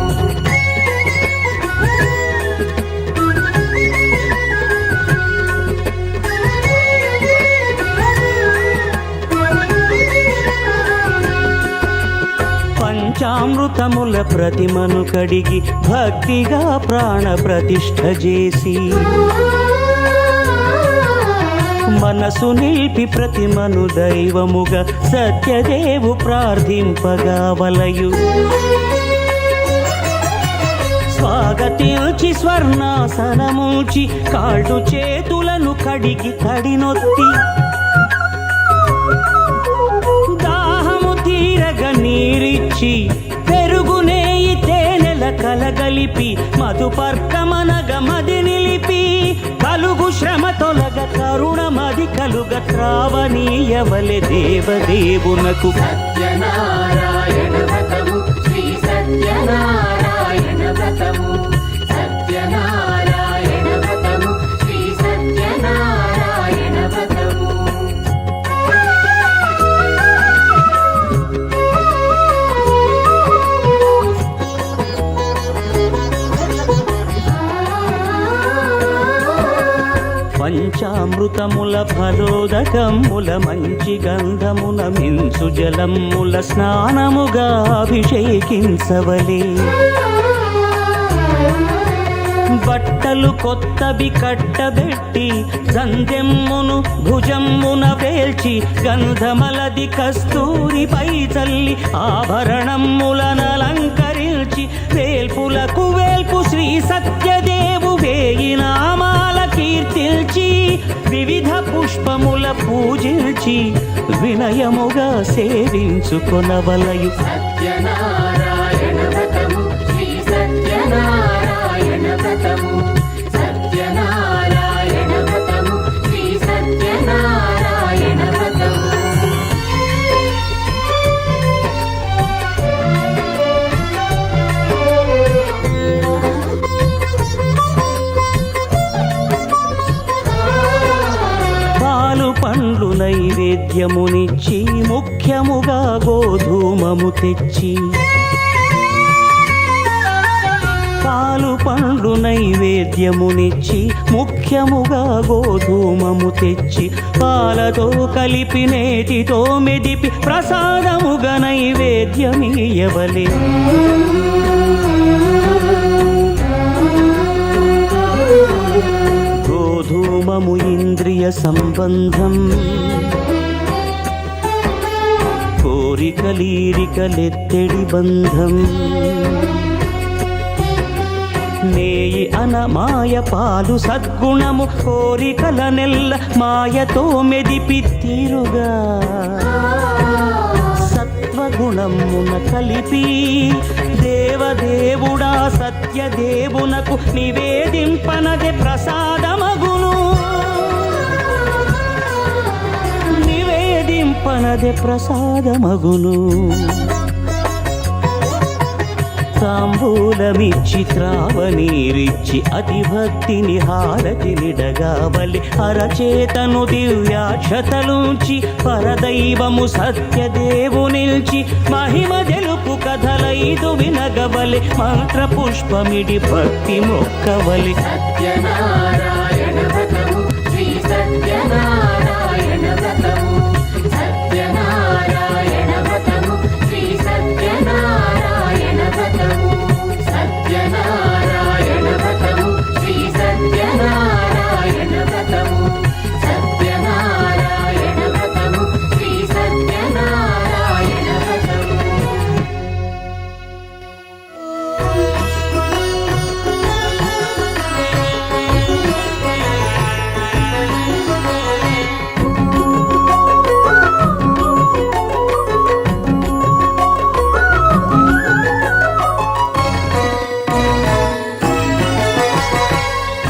పంచామృతముల ప్రతిమను కడిగి భక్తిగా ప్రాణ ప్రతిష్ఠ చేసి మనసు నిలిపి ప్రతిమను దైవముగా సత్యదేవు ప్రార్థింపగా వలయు స్వాగతించి స్వర్ణాసనముంచి కాళ్ళు చేతులను కడిగి తడినొత్తి దాహము తీరగ నీరిచ్చి పెరుగు నేయి తేనెల కలగలిపి మధుపర్కమనగ మది నిలిపి కలుగు శ్రమ తొలగ కరుణమది కలుగ త్రావనీయవలె దేవదేవునకు సత్యనారాయణ వ్రతము శ్రీ సత్య అమృతముల ఫలోదకముల మంచి గంధమున మించు జలముల స్నానముగా అభిషేకించవలే. బట్టలు కొత్తవి కట్టబెట్టి సంధ్యమ్మును భుజమ్మున పేల్చి గంధమలది కస్తూరిపై చల్లి ఆభరణములనలంకరించి వేల్పులకు వేల్పు శ్రీ సత్యదేవు వేయి నామాల కీర్తిల్చి వివిధ పుష్పముల పూజించి వినయముగా సేవించుకొనవలయు. సత్యనారాయణ వ్రతము శ్రీ సత్యనారాయణ వ్రతము సత్యనారాయణ వ్రతము శ్రీ సత్యనారాయణ వ్రతము. పాలు పండ్లు నైవేద్యమునిచ్చి ముఖ్యముగా గోధూమము తెచ్చి పాలు పండ్లు నైవేద్యమునిచ్చి ముఖ్యముగా గోధూమము తెచ్చి పాలతో కలిపి నేతితో మెదిపి ప్రసాదముగా నైవేద్యమీయవలే. గోధూమము ఇంద్రియ సంబంధం కోరికలీరికలెత్తెడి బంధం. నేయి అనమాయ పాలు సద్గుణము కోరికల నెల్ల మాయతో మెదిపి తీరుగా సత్వగుణమున కలిపి దేవదేవుడా సత్యదేవునకు నివేదింపనదే ప్రసాదమగును. నివేదింపనదే ప్రసాదమగును. తాంబూలమిచ్చి త్రావనీరిచ్చి అతి భక్తిని హారతినిడగావలి. అరచేతను దివ్యాక్షతలుంచి పరదైవము సత్యదేవు నిల్చి మహిమ తెలుపు కథలైదు వినగవలి. మంత్ర పుష్పమిడి భక్తి మొక్కవలి. సత్యనారాయణ వ్రతము శ్రీ సత్యనారాయణ వ్రతము సత్యనారాయణ వ్రతము శ్రీ సత్యనారాయణ వ్రతము సత్యనారాయణ వ్రతము శ్రీ సత్యనారాయణ వ్రతము సత్యనారాయణ వ్రతము శ్రీ సత్యనారాయణ వ్రతము.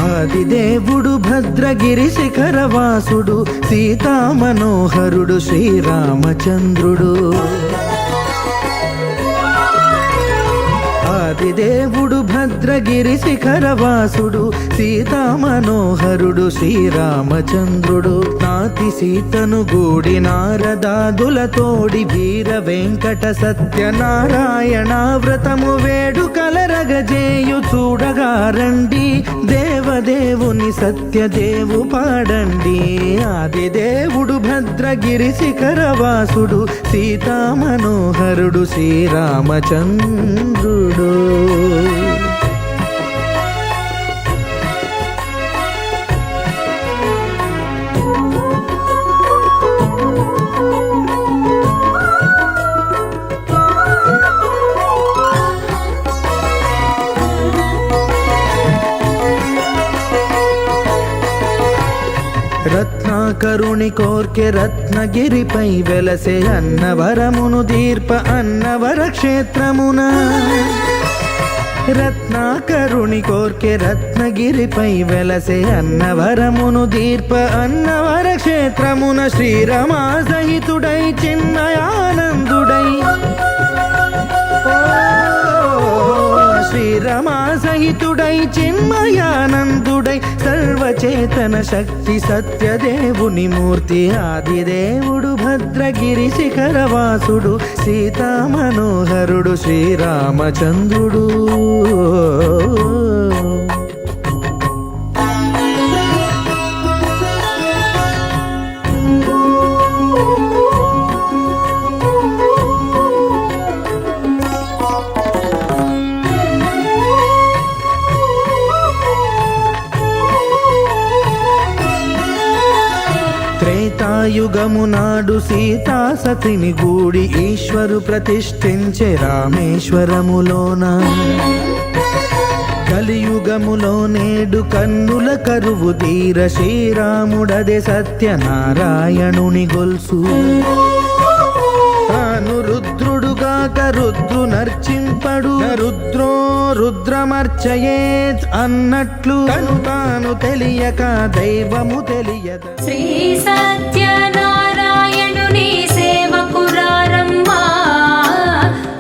ఆదిదేవుడు భద్రగిరి శిఖరవాసుడు సీతామనోహరుడు శ్రీరామచంద్రుడు. ఆదిదేవుడు భద్రగిరి శిఖరవాసుడు సీతామనోహరుడు శ్రీరామచంద్రుడు. నాతి సీతను గూడి నారదాదులతోడి వీర వెంకట సత్యనారాయణ వ్రతము వేడుకలరగజేయు చూడగా రండి. దేవదేవుని సత్యదేవు పాడండి. ఆదిదేవుడు భద్రగిరి శిఖరవాసుడు సీతామనోహరుడు శ్రీరామచంద్రుడు. రత్నాకరుని కోర్కె రత్నగిరిపై వెలసే అన్నవరమును దీర్ప అన్నవర క్షేత్రమున. రత్నాకరుని కోర్కె రత్నగిరిపై వెలసే అన్నవరమును దీర్ప అన్నవర క్షేత్రమున. శ్రీరమా సహితుడై చిన్మయానందుడై శ్రీరమా సహితుడై చిన్మయానందుడై సర్వచేతన శక్తి సత్యదేవుని మూర్తి. ఆదిదేవుడు భద్రగిరి శిఖరవాసుడు సీతామనోహరుడు శ్రీరామచంద్రుడు. కలియుగము నాడు సీతా సతిని గూడి ఈశ్వరు ప్రతిష్ఠించే రామేశ్వరములోన కలియుగములో నేడు కన్నుల కరువు తీర శ్రీరాముడదే సత్యనారాయణుని గొల్సు తాను రుద్రుడుగాక రుద్రు నర్చింపడు రుద్రో రుద్రమర్చయేత్ అన్నట్లు తను తాను తెలియక దైవము తెలియద. శ్రీ సత్యనారాయణుని సేవకురారమ్మా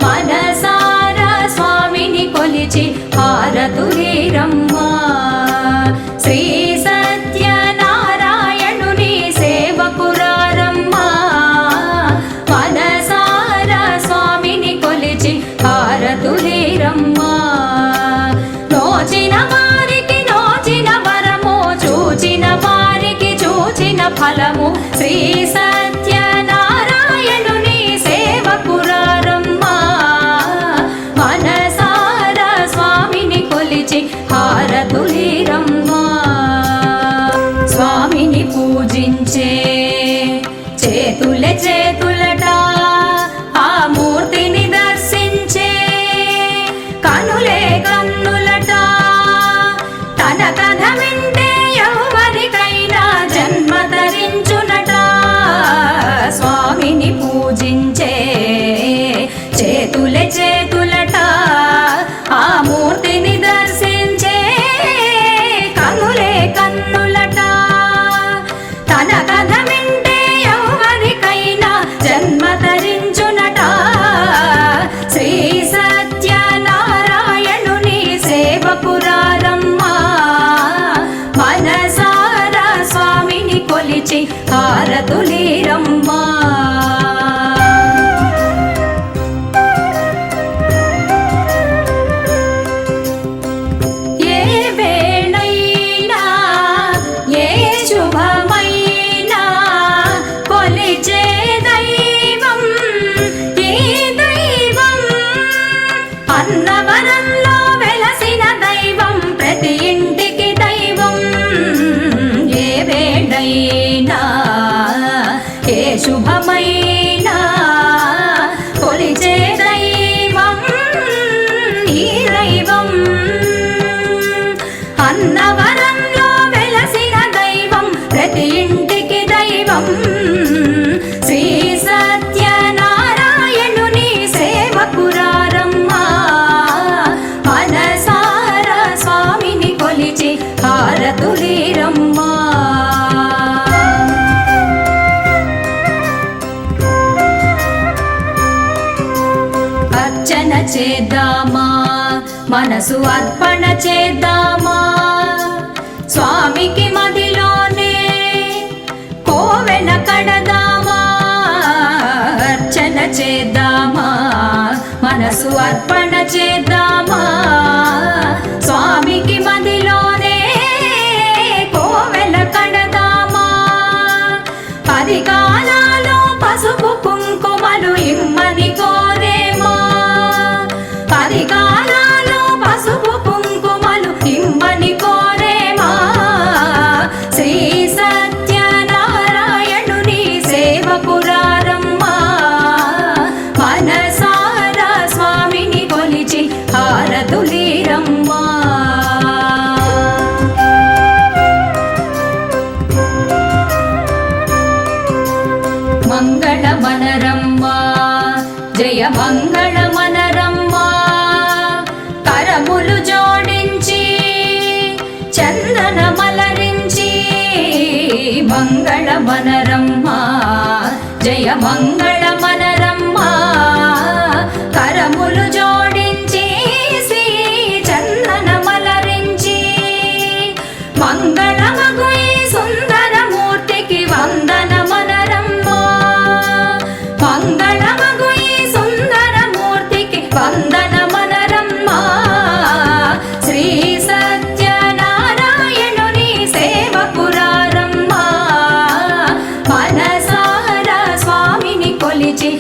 మనసారా స్వామిని కొలిచి హారతులీరమ్మా. శ్రీ సత్యనారాయణుని సేవకురారమ్మా మనసారా స్వామిని కొలిచి హారతులీరమ్మా. నోచిన వారికి నోచిన వరము చూచిన వారికి చూచిన ఫలము శ్రీ సత్యనారాయణుని సేవకురారమ్మా మనసారా స్వామిని కొలిచి హారతులీరమ్మా. స్వామిని పూజించే చేతుల చేతులట ఆ మూర్తిని దర్శించే కనులే కన్నులట. తన కథ వింటే ఎవరికైనా జన్మ ధరించునట. స్వామిని పూజించే చేతుల చేతులట ఆ మూర్తిని దర్శించే కనులే కన్నులట. తన కథ వింటే ఎవరికైనా జన్మ ధరించునట. శ్రీ సత్యనారాయణుని సేవకురారమ్మా మనసారా స్వామిని కొలిచి హారతులీరమ్మా. ఏ వేళైనా ఏ శుభమైనా కొలిచే దైవం ఈ దైవం. అన్నవరంలో వెలసిన దైవం ప్రతి ఇంటికి దైవం. ఏ వేళైనా ఏ శుభమైనా కొలిచే దైవం ఈ దైవం. అన్నవరంలో వెలసిన దైవం ప్రతి ఇంటికి దైవం. శ్రీ సత్యనారాయణుని సేవకురారమ్మా మనసారా స్వామిని కొలిచి హారతులీరమ్మా. అర్చన చేద్దామా మనసు అర్పణ చేద్దామా. స్వామికి మదిలోనే కోవెల కడదామా. అర్చన చేద్దామా మనసు అర్పణ చేద్దామా. స్వామికి మదిలోనే కోవెల కడదామా. 10 కాలాలు పసుపు కుంకుమలు ఇమ్మని కోరేమా. 10 కాలాలు పసుపు కుంకుమలు ఇమ్మని కోరేమా. శ్రీ సత్యనారాయణుని సేవకురారమ్మా మనసారా స్వామిని కొలిచి హారతులీరమ్మా. మంగళమనరమ్మా జయ మంగళమనరమ్మా. కరములు జోడించి చందన మలరించి మంగళమనరమ్మా జయ మంగళమనరమ్మా. కరములు జోడించి శ్రీ చందన మలరించి మంగళమగు ఈ సుందరమూర్తికి వందనమనరమ్మా. మంగళమగు ఈ సుందరమూర్తికి వందనమనరమ్మా. శ్రీ సత్యనారాయణుని సేవకురారమ్మా మనసారా స్వామిని కొలిచి